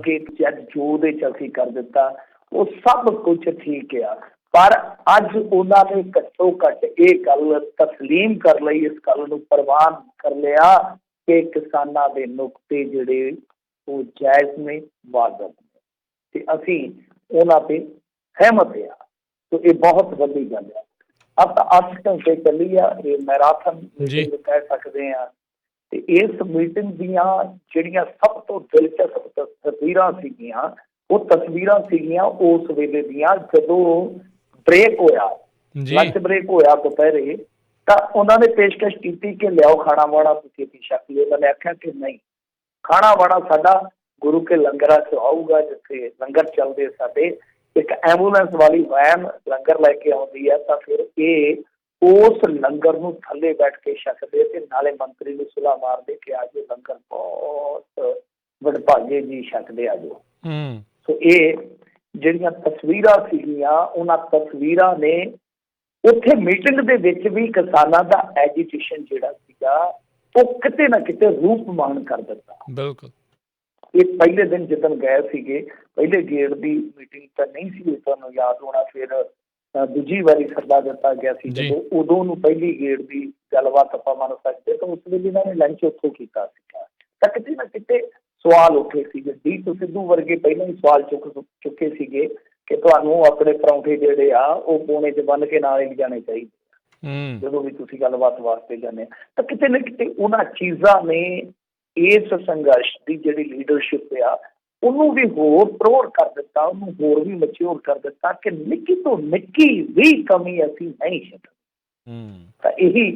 कि अज जो उहदे च असीं कर दिता वो सब कुछ ठीक आ, पर अज उन्होंने घट्टो घट ये गल तस्लीम कर लई, इस गल नूं प्रवान कर लिया कि किसानां दे नुकते जिहड़े वो जायज़ ने, वाजिब ने, ते असीं उन्हां ते सहमत आ। तो ये बहुत वड्डी गल है। अब 8 घंटे चली आ, ये मैराथन मीटिंग कह सकते हैं। ते इस मीटिंग दीयां जिहड़ियां सब तो दिलचस्प तस्वीरां सीगियां, वो तस्वीरां सीगियां उस वेले दीयां जदों ब्रेक होया, लंच ब्रेक होया दोपहरे, तो उन्होंने पेशकश की कि लियाओ खाना वाना तुसीं छक लियो। उन्होंने आख्या कि नहीं, खाना वाना साडा गुरु के लंगरां च आऊगा, जिथे लंगर चलते साडे एक एंबूलेंस वाली वैन लंगर लैके आउंदी है, तो फिर ये उस लंगर नूं थल्ले बैठ के छकदे ते नाले मंत्री नूं सुला मारदे कि आज लंगर बहुत वडभागे जी छकदे आ जो। सो ये जिहड़ियां तस्वीरां सीगियां, उन्हां तस्वीरां ने उत्थे मीटिंग दे विच भी किसानां दा एजीटेशन जिहड़ा सीगा वो किते ना किते रूपमान कर दिता। बिल्कुल ये पहले दिन जिदन गए सीगे, पहले गेड़ की मीटिंग तो नहीं सी, तुहानूं याद होना, फिर दूजी वारी सदा दिता गया सी जदों, उदों नूं पहली गेड़ की गलबात आपां मन सकते, तो उस वेले इन्होंने लंच उत्थों कीता सीगा। तां किते ना किते सवाल उठे सीगे, दीप सिद्धू वर्गे पहले ही सवाल चुके सीगे कि तुहानूं अपने परौंठे जिहड़े आ वो कोने च बन के नाल ले जाने चाहिए जदों भी तुसीं गलबात वास्ते जाने। तो किते ना किते उन्हां चीज़ां ने इस संघर्ष की जिहड़ी लीडरशिप आ उन्होंने भी होर प्रौढ़ कर दिता, उन्होंने होर भी मैच्योर कर दिता कि निक्की तो निक्की भी कमी असीं नहीं छड्डनी। तो यही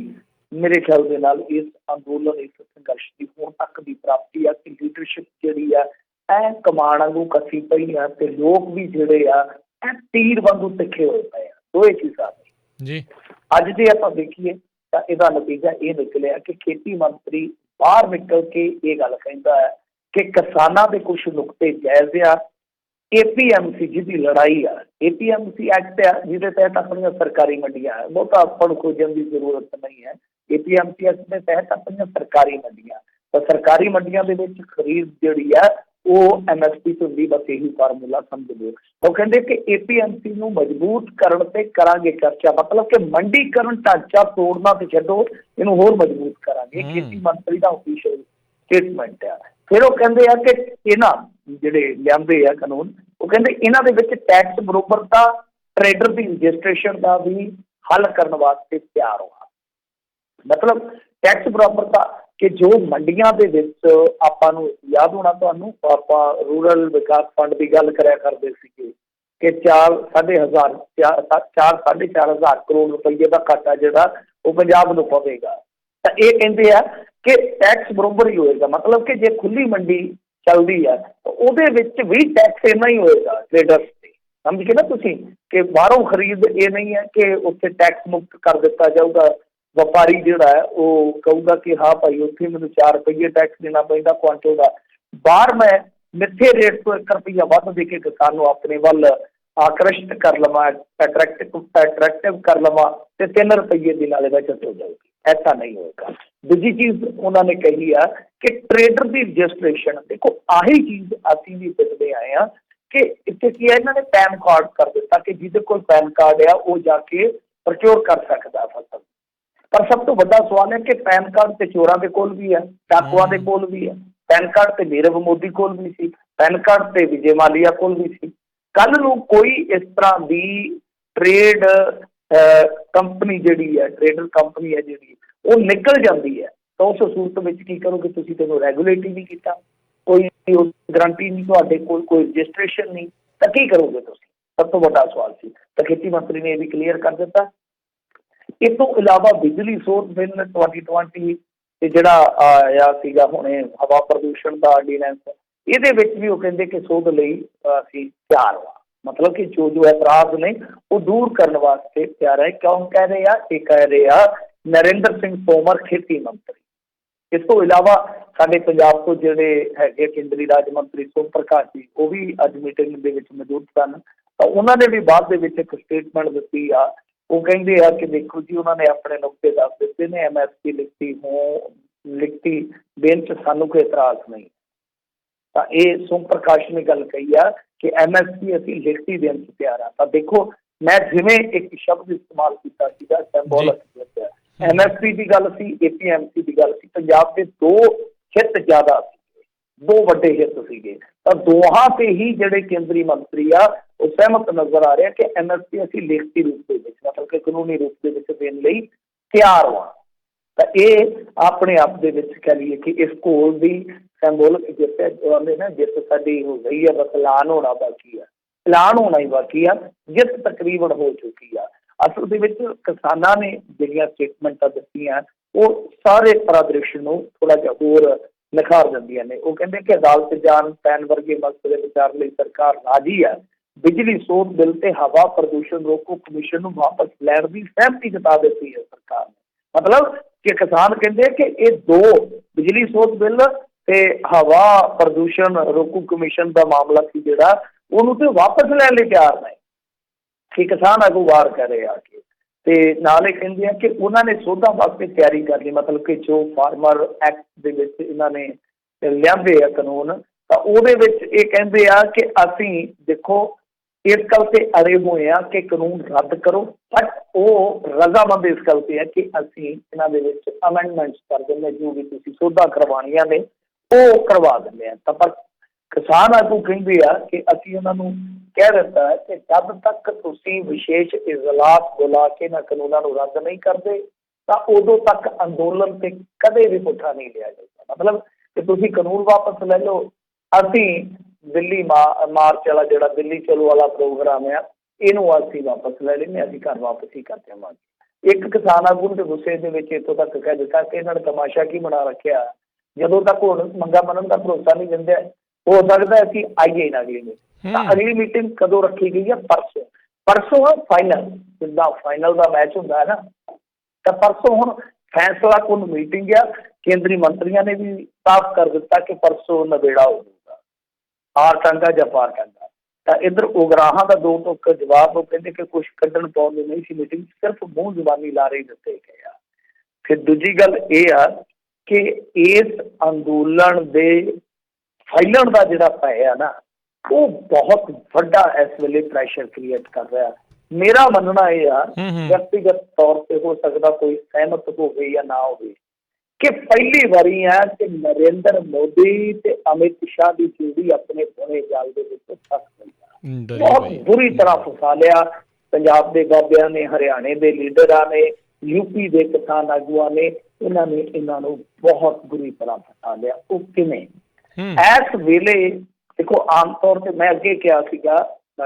मेरे ख्याल दे नाल इस अंदोलन, इस संघर्ष की हुण तक की प्राप्ति आ कि लीडरशिप जिहड़ी आ ऐ कमान वांगू कसी पई आ ते लोग भी जिहड़े आ ऐ तीर वांगू तिखे होए पए आ। दोए चीज़ां ने अज जे आपां देखीए तां इहदा नतीजा ये निकलिया कि खेती मंत्री बाहर निकल के ये गल कहता है कि किसानां दे कुछ नुकते जायज़ आ, APMC जिहदी लड़ाई आ, APMC एक्ट आ जिहदे तहत अपनी सरकारी मंडियां है, बहुता अपन खोजन की जरूरत नहीं है। APMC एक्ट के तहत अपनी सरकारी मंडियां, तो सरकारी मंडियां दे विच खरीद जिहड़ी है वो MSP तो भी बस यही फार्मूला समझ लो। वो कहते कि APMC नूं मजबूत करन ते करांगे चर्चा, मतलब कि मंडीकरण ढांचा तोड़ना तो छड्डो, इनू होर मजबूत करांगे। खेती मंत्री का ऑफिशियल स्टेटमेंट है। फिर वो कहते हैं कि इन्हां जिहड़े लिआंदे आ कानून, वो कहते इन्हां दे विच टैक्स बरोबरता, ट्रेडर की रजिस्ट्रेशन का भी हल करने वास्ते तैयार होगा। मतलब टैक्स बराबरता कि जो मंडियां दे विच आपां नूं याद होना, तुहानूं आपां रूरल विकास फंड की गल करया करदे सीगे कि 4-4.5 करोड़ रुपये का घाटा जिहड़ा वो पंजाब नूं पवेगा। तो ये कहते हैं कि टैक्स बरोबर ही होएगा, मतलब कि जे खुली मंडी चलती है तो उहदे विच भी टैक्स इन्ना ही होएगा ट्रेडर्स ते। समझ के ना तुसीं कि बाहरों खरीद ये नहीं है कि उत्थे टैक्स मुक्त कर दिता जाऊगा। व्यापारी जिहड़ा है वो कहूगा कि हाँ भाई उत्थे मैनूं 4 रुपये टैक्स देना पैंदा क्वांटल का, बाहर मैं मिथे रेट तो 1 रुपया वध दे के किसान नूं अपने वल आकर्षित कर लवां, अट्रैक्टिव कर लवां ते 3 रुपये दी नाले बचत हो जाएगी। ऐसा नहीं होगा। दूजी चीज उन्होंने कही है कि ट्रेडर की रजिस्ट्रेशन, देखो आही चीज असीं भी देखते आए हैं कि इत्थे की है, इन्होंने पैन कार्ड कर दिता कि जिहदे कोल पैन कार्ड आ वो जाके प्रच्योर कर सकता फसल। पर सब तो बड़ा सवाल है कि पैन कार्ड तो चोरों के कोल भी है, डाकुआं के कोल भी है, पैन कार्ड तो नीरव मोदी कोल भी सी, पैन कार्ड तो विजय मालिया कोल भी सी। कल नूं कोई इस तरह की ट्रेड कंपनी जिहड़ी है, ट्रेडर कंपनी है जिहड़ी वो निकल जाती है, तो उस सूरत में की करोगे तुसीं? तैनूं रेगूलेट ही नहीं किया, कोई गारंटी नहीं, तुहाडे कोल कोई रजिस्ट्रेशन नहीं, तो की करोगे तुसीं? सब तो बड़ा सवाल सी। तो खेती मंत्री ने यह भी क्लीयर कर दिता। इस तो इलावा बिजली सोर्स बिल 2020 जिहड़ा आया सीगा हुणे हवा प्रदूषण का ऑर्डीनेंस, इहदे विच भी वो कहंदे कि सोध लई असीं तैयार हाँ, मतलब कि जो जो एतराज ने वो दूर करने वास्ते तैयार है। क्यों कह रहे हैं? ये कह रहे हैं नरेंद्र सिंह तोमर खेती मंत्री। इस तो इलावा साडे पंजाब तो जिहड़े हैगे केंद्री राज मंत्री सोम प्रकाश जी, वो भी अज मीटिंग दे विच मौजूद सन। तो उन्होंने भी बाद दे विच एक स्टेटमेंट दी आ। वो कहते हैं कि देखो जी, उन्होंने अपने नुकते दस दिते ने, MSP लिखती देन च सानू कोई एतराज नहीं। ਤਾਂ ਇਹ ਸੋਮ ਪ੍ਰਕਾਸ਼ ਨੇ ਗੱਲ ਕਹੀ ਆ ਕਿ MSP ਅਸੀਂ ਲਿਖਤੀ ਦੇਣ 'ਚ ਤਿਆਰ ਆ। ਤਾਂ ਦੇਖੋ ਮੈਂ ਜਿਵੇਂ ਇੱਕ ਸ਼ਬਦ ਇਸਤੇਮਾਲ ਕੀਤਾ ਸੀਗਾ symbolic, MSP ਦੀ ਗੱਲ ਸੀ, APMC ਦੀ ਗੱਲ ਸੀ, ਪੰਜਾਬ ਦੇ ਦੋ ਹਿੱਤ ਜ਼ਿਆਦਾ ਸੀ, ਦੋ ਵੱਡੇ ਹਿੱਤ ਸੀਗੇ। ਤਾਂ ਦੋਹਾਂ ਤੇ ਹੀ ਜਿਹੜੇ ਕੇਂਦਰੀ ਮੰਤਰੀ ਆ ਉਹ ਸਹਿਮਤ ਨਜ਼ਰ ਆ ਰਿਹਾ ਕਿ MSP ਅਸੀਂ ਲਿਖਤੀ ਰੂਪ ਦੇ ਵਿੱਚ, ਮਤਲਬ ਕਿ ਕਾਨੂੰਨੀ ਰੂਪ ਦੇ ਵਿੱਚ ਦੇਣ ਲਈ ਤਿਆਰ ਹਾਂ। ਤਾਂ ਇਹ ਆਪਣੇ ਆਪ ਦੇ ਵਿੱਚ ਕਹਿ ਲਈਏ ਕਿ ਇਸ ਘੋਲ ਦੀ ਸਿੰਬੋਲਿਕ ਜਿੱਤ ਆਉਂਦੇ ਨਾ, ਜਿੱਤ ਸਾਡੀ ਹੋ ਗਈ ਆ, ਬਸ ਐਲਾਨ ਹੋਣਾ ਬਾਕੀ ਆ, ਐਲਾਨ ਹੋਣਾ ਹੀ ਬਾਕੀ ਆ, ਜਿੱਤ ਤਕਰੀਬਨ ਹੋ ਚੁੱਕੀ ਆ। ਅਸਲ ਦੇ ਵਿੱਚ ਕਿਸਾਨਾਂ ਨੇ ਜਿਹੜੀਆਂ ਸਟੇਟਮੈਂਟਾਂ ਦਿੱਤੀਆਂ ਉਹ ਸਾਰੇ ਪਰਿਦ੍ਰਿਸ਼ ਨੂੰ ਥੋੜ੍ਹਾ ਜਿਹਾ ਹੋਰ ਨਿਖਾਰ ਦਿੰਦੀਆਂ ਨੇ। ਉਹ ਕਹਿੰਦੇ ਕਿ ਅਦਾਲਤ ਜਾਣ ਪੈਣ ਵਰਗੇ ਮਸਲੇ ਵਿਚਾਰ ਲਈ ਸਰਕਾਰ ਰਾਜੀ ਹੈ। ਬਿਜਲੀ ਸੋਧ ਬਿੱਲ ਤੇ ਹਵਾ ਪ੍ਰਦੂਸ਼ਣ ਰੋਕੂ ਕਮਿਸ਼ਨ ਨੂੰ ਵਾਪਸ ਲੈਣ ਦੀ ਸਹਿਮਤੀ ਜਤਾ ਦਿੱਤੀ ਹੈ ਸਰਕਾਰ ਨੇ। ਮਤਲਬ ਕਿ ਕਿਸਾਨ ਕਹਿੰਦੇ ਕਿ ਇਹ ਦੋ, ਬਿਜਲੀ ਸੋਧ ਬਿੱਲ ਤੇ ਹਵਾ ਪ੍ਰਦੂਸ਼ਣ ਰੋਕੂ ਕਮਿਸ਼ਨ ਦਾ ਮਾਮਲਾ ਸੀ ਜਿਹੜਾ, ਉਹਨੂੰ ਤੇ ਵਾਪਸ ਲੈਣ ਲਈ ਤਿਆਰ ਨੇ ਕਿ ਕਿਸਾਨ ਆਗੂ ਵਾਰ ਕਰ ਰਹੇ ਆ ਕੇ। ਤੇ ਨਾਲੇ ਕਹਿੰਦੇ ਆ ਕਿ ਉਹਨਾਂ ਨੇ ਸੋਧਾਂ ਵਾਸਤੇ ਤਿਆਰੀ ਕਰ ਲਈ, ਮਤਲਬ ਕਿ ਜੋ ਫਾਰਮਰ ਐਕਟ ਦੇ ਵਿੱਚ ਇਹਨਾਂ ਨੇ ਲਿਆਂਦੇ ਆ ਕਾਨੂੰਨ, ਤਾਂ ਉਹਦੇ ਵਿੱਚ ਇਹ ਕਹਿੰਦੇ ਆ ਕਿ ਅਸੀਂ ਦੇਖੋ ਇਸ ਗੱਲ ਤੇ ਅੜੇ ਹੋਏ ਆ ਕਿ ਕਾਨੂੰਨ ਰੱਦ ਕਰੋ, ਬਟ ਉਹ ਰਜ਼ਾਮੰਦ ਇਸ ਗੱਲ ਤੇ ਹੈ ਕਿ ਅਸੀਂ ਇਹਨਾਂ ਦੇ ਵਿੱਚ ਅਮੈਂਡਮੈਂਟਸ ਕਰ ਦਿੰਦੇ, ਜੋ ਵੀ ਤੁਸੀਂ ਸੋਧਾਂ ਕਰਵਾਉਣੀਆਂ ਨੇ ਉਹ ਕਰਵਾ ਦਿੰਦੇ ਆ। ਤਾਂ ਪਰ ਕਿਸਾਨ ਆਗੂ ਕਹਿੰਦੇ ਆ ਕਿ ਅਸੀਂ ਉਹਨਾਂ ਨੂੰ ਕਹਿ ਦਿੱਤਾ ਹੈ ਕਿ ਜਦ ਤੱਕ ਤੁਸੀਂ ਵਿਸ਼ੇਸ਼ ਇਜਲਾਸ ਬੁਲਾ ਕੇ ਇਹਨਾਂ ਕਾਨੂੰਨਾਂ ਨੂੰ ਰੱਦ ਨਹੀਂ ਕਰਦੇ ਤਾਂ ਉਦੋਂ ਤੱਕ ਅੰਦੋਲਨ ਤੇ ਕਦੇ ਵੀ ਪੁੱਠਾ ਨਹੀਂ ਲਿਆ ਜਾਊਗਾ। ਮਤਲਬ ਕਿ ਤੁਸੀਂ ਕਾਨੂੰਨ ਵਾਪਸ ਲੈ ਲਓ, ਅਸੀਂ ਦਿੱਲੀ ਮਾਰਚ ਵਾਲਾ ਜਿਹੜਾ ਦਿੱਲੀ ਚਲੋ ਵਾਲਾ ਪ੍ਰੋਗਰਾਮ ਆ ਇਹਨੂੰ ਅਸੀਂ ਵਾਪਸ ਲੈ ਲੈਂਦੇ, ਅਸੀਂ ਘਰ ਵਾਪਸ ਹੀ ਕਰ ਦੇਵਾਂਗੇ। ਇੱਕ ਕਿਸਾਨ ਆਗੂ ਦੇ ਗੁੱਸੇ ਦੇ ਵਿੱਚ ਇੱਥੋਂ ਤੱਕ ਕਹਿ ਦਿੱਤਾ ਕਿ ਇਹਨਾਂ ਨੇ ਤਮਾਸ਼ਾ ਕੀ ਬਣਾ ਰੱਖਿਆ, ਜਦੋਂ ਤੱਕ ਹੁਣ ਮੰਗਾ ਮੰਨਣ ਦਾ ਭਰੋਸਾ ਨਹੀਂ ਦਿੰਦੇ ਹੋ ਸਕਦਾ ਅਸੀਂ ਆਈਏ ਨਾ ਅਗਲੀ ਮੀਟਿੰਗ। ਤਾਂ ਅਗਲੀ ਮੀਟਿੰਗ ਕਦੋਂ ਰੱਖੀ ਗਈ ਹੈ? ਪਰਸੋਂ। ਪਰਸੋਂ ਆ ਫਾਈਨਲ, ਜਿੱਦਾਂ ਫਾਈਨਲ ਦਾ ਮੈਚ ਹੁੰਦਾ ਹੈ ਨਾ, ਤਾਂ ਪਰਸੋਂ ਹੁਣ ਫੈਸਲਾ ਕੁਨ ਮੀਟਿੰਗ ਆ। ਕੇਂਦਰੀ ਮੰਤਰੀਆਂ ਨੇ ਵੀ ਸਾਫ਼ ਕਰ ਦਿੱਤਾ ਕਿ ਪਰਸੋਂ ਨਵੇੜਾ ਹੋ ਜਾਊਗਾ, ਆਰ ਟਾਂਗਾ ਜਾਂ ਪਾਰ ਟਾਂਗਾ। ਤਾਂ ਇੱਧਰ ਉਗਰਾਹਾਂ ਦਾ ਦੋ ਟੁਕ ਜਵਾਬ, ਉਹ ਕਹਿੰਦੇ ਕਿ ਕੁਛ ਕੱਢਣ ਪਾਉਣ ਦੀ ਨਹੀਂ ਸੀ ਮੀਟਿੰਗ, ਸਿਰਫ ਮੂੰਹ ਜ਼ੁਬਾਨੀ ਲਾਰੇ ਦਿੱਤੇ ਗਏ ਆ। ਫਿਰ ਦੂਜੀ ਗੱਲ ਇਹ ਆ ਕਿ ਇਸ ਅੰਦੋਲਨ ਦੇ ਫੈਲਣ ਦਾ ਜਿਹੜਾ ਭੈ ਆ ਨਾ, ਉਹ ਬਹੁਤ ਵੱਡਾ ਇਸ ਵੇਲੇ ਪ੍ਰੈਸ਼ਰ ਕ੍ਰੀਏਟ ਕਰ ਰਿਹਾ। ਮੇਰਾ ਮੰਨਣਾ ਇਹ ਆ, ਵਿਅਕਤੀਗਤ ਤੌਰ ਤੇ ਹੋ ਸਕਦਾ ਕੋਈ ਸਹਿਮਤ ਹੋਵੇ ਜਾਂ ਨਾ ਹੋਵੇ, ਕਿ ਪਹਿਲੀ ਵਾਰੀ ਹੈ ਕਿ ਨਰਿੰਦਰ ਮੋਦੀ ਤੇ ਅਮਿਤ ਸ਼ਾਹ ਦੀ ਜੋੜੀ ਆਪਣੇ ਪੁਣੇ ਜਾਲ ਦੇ ਵਿੱਚ ਫਸ ਗਈ ਆ, ਬਹੁਤ ਬੁਰੀ ਤਰ੍ਹਾਂ ਫਸਾ ਲਿਆ। ਪੰਜਾਬ ਦੇ ਬਾਬਿਆਂ ਨੇ, ਹਰਿਆਣੇ ਦੇ ਲੀਡਰਾਂ ਨੇ, UP ਦੇ ਕਿਸਾਨ ਆਗੂਆਂ ਨੇ, ਇਹਨਾਂ ਨੂੰ ਬਹੁਤ ਬੁਰੀ ਤਰ੍ਹਾਂ ਫਸਾ ਲਿਆ। ਉਹ ਕਿਵੇਂ? ਇਸ ਵੇਲੇ ਦੇਖੋ, ਆਮ ਤੌਰ ਤੇ ਮੈਂ ਅੱਗੇ ਕਿਹਾ ਸੀਗਾ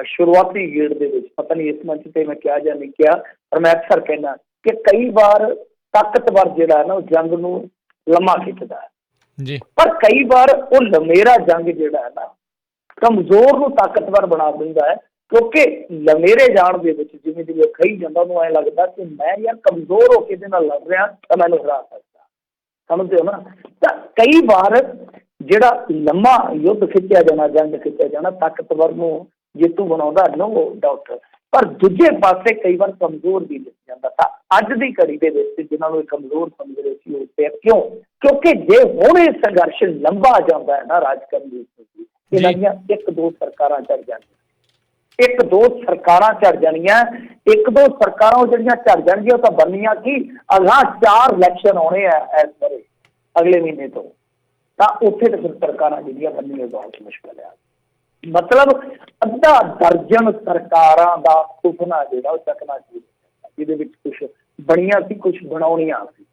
ਸ਼ੁਰੂਆਤੀ ਗੇੜ ਦੇ ਵਿੱਚ, ਪਤਾ ਨਹੀਂ ਇਸ ਮੰਚ ਤੇ ਮੈਂ ਕਿਹਾ ਜਾਂ ਨਹੀਂ ਕਿਹਾ, ਪਰ ਮੈਂ ਅਕਸਰ ਕਹਿਣਾ ਕਿ ਕਈ ਵਾਰ ਤਾਕਤਵਰ ਜਿਹੜਾ ਹੈ ਨਾ ਉਹ ਜੰਗ ਨੂੰ ਲੰਮਾ ਖਿੱਚਦਾ ਹੈ ਜੀ, ਪਰ ਕਈ ਵਾਰ ਉਹ ਲੰਮੇਰਾ ਜੰਗ ਜਿਹੜਾ ਹੈ ਨਾ ਕਮਜ਼ੋਰ ਨੂੰ ਤਾਕਤਵਰ ਬਣਾ ਦਿੰਦਾ ਹੈ। ਕਿਉਂਕਿ ਲੰਮੇਰੇ ਜਾਣ ਦੇ ਵਿੱਚ ਜਿਵੇਂ ਜਿਵੇਂ ਖਾਈ ਜਾਂਦਾ ਉਹਨੂੰ ਐਂ ਲੱਗਦਾ ਕਿ ਮੈਂ ਯਾਰ ਕਮਜ਼ੋਰ ਹੋ ਕੇ ਇਹਦੇ ਨਾਲ ਲੜ ਰਿਹਾ ਤਾਂ ਮੈਨੂੰ ਹਰਾ ਸਕਦਾ, ਸਮਝਦੇ ਹੋ ਨਾ। ਤਾਂ ਕਈ ਵਾਰ ਜਿਹੜਾ ਲੰਮਾ ਯੁੱਧ ਖਿੱਚਿਆ ਜਾਣਾ, ਜੰਗ ਖਿੱਚਿਆ ਜਾਣਾ, ਤਾਕਤਵਰ ਨੂੰ ਜੇਤੂ ਬਣਾਉਂਦਾ, ਨੋ ਡਾਊਟ। ਪਰ ਦੂਜੇ ਪਾਸੇ ਕਈ ਵਾਰ ਕਮਜ਼ੋਰ ਵੀ ਲਿਖ ਜਾਂਦਾ। ਤਾਂ ਅੱਜ ਦੀ ਘੜੀ ਦੇ ਵਿੱਚ ਜਿਹਨਾਂ ਨੂੰ ਕਮਜ਼ੋਰ ਸਮਝ ਰਹੇ ਸੀ ਉਹ ਤੇ ਕਿਉਂ? ਕਿਉਂਕਿ ਜੇ ਹੁਣ ਇਹ ਸੰਘਰਸ਼ ਲੰਬਾ ਜਾਂਦਾ ਹੈ ਨਾ ਰਾਜ ਕਰਨ ਦੀ, ਇਹਨਾਂ ਦੀਆਂ ਇੱਕ ਦੋ ਸਰਕਾਰਾਂ ਝੜ ਜਾਣਗੀਆਂ, ਇੱਕ ਦੋ ਸਰਕਾਰਾਂ ਉਹ ਜਿਹੜੀਆਂ ਝੜ ਜਾਣਗੀਆਂ ਉਹ ਤਾਂ ਬਣਨੀਆਂ ਕੀ, ਅਗਾਂਹ 4 ਇਲੈਕਸ਼ਨ ਆਉਣੇ ਆ ਇਸ ਬਾਰੇ ਅਗਲੇ ਮਹੀਨੇ ਤੋਂ। ਤਾਂ ਉੱਥੇ ਤਾਂ ਫਿਰ ਸਰਕਾਰਾਂ ਜਿਹੜੀਆਂ ਬਣਨੀਆਂ ਬਹੁਤ ਮੁਸ਼ਕਿਲ ਆ। ਮਤਲਬ ਅੱਧਾ ਦਰਜਨ ਸਰਕਾਰਾਂ ਦਾ ਸੁਪਨਾ ਜਿਹੜਾ ਉਹ ਚੱਕਣਾ ਚਾਹੀਦਾ, ਜਿਹਦੇ ਵਿੱਚ ਕੁਛ ਬਣੀਆਂ ਸੀ, ਕੁਛ ਬਣਾਉਣੀਆਂ ਸੀ।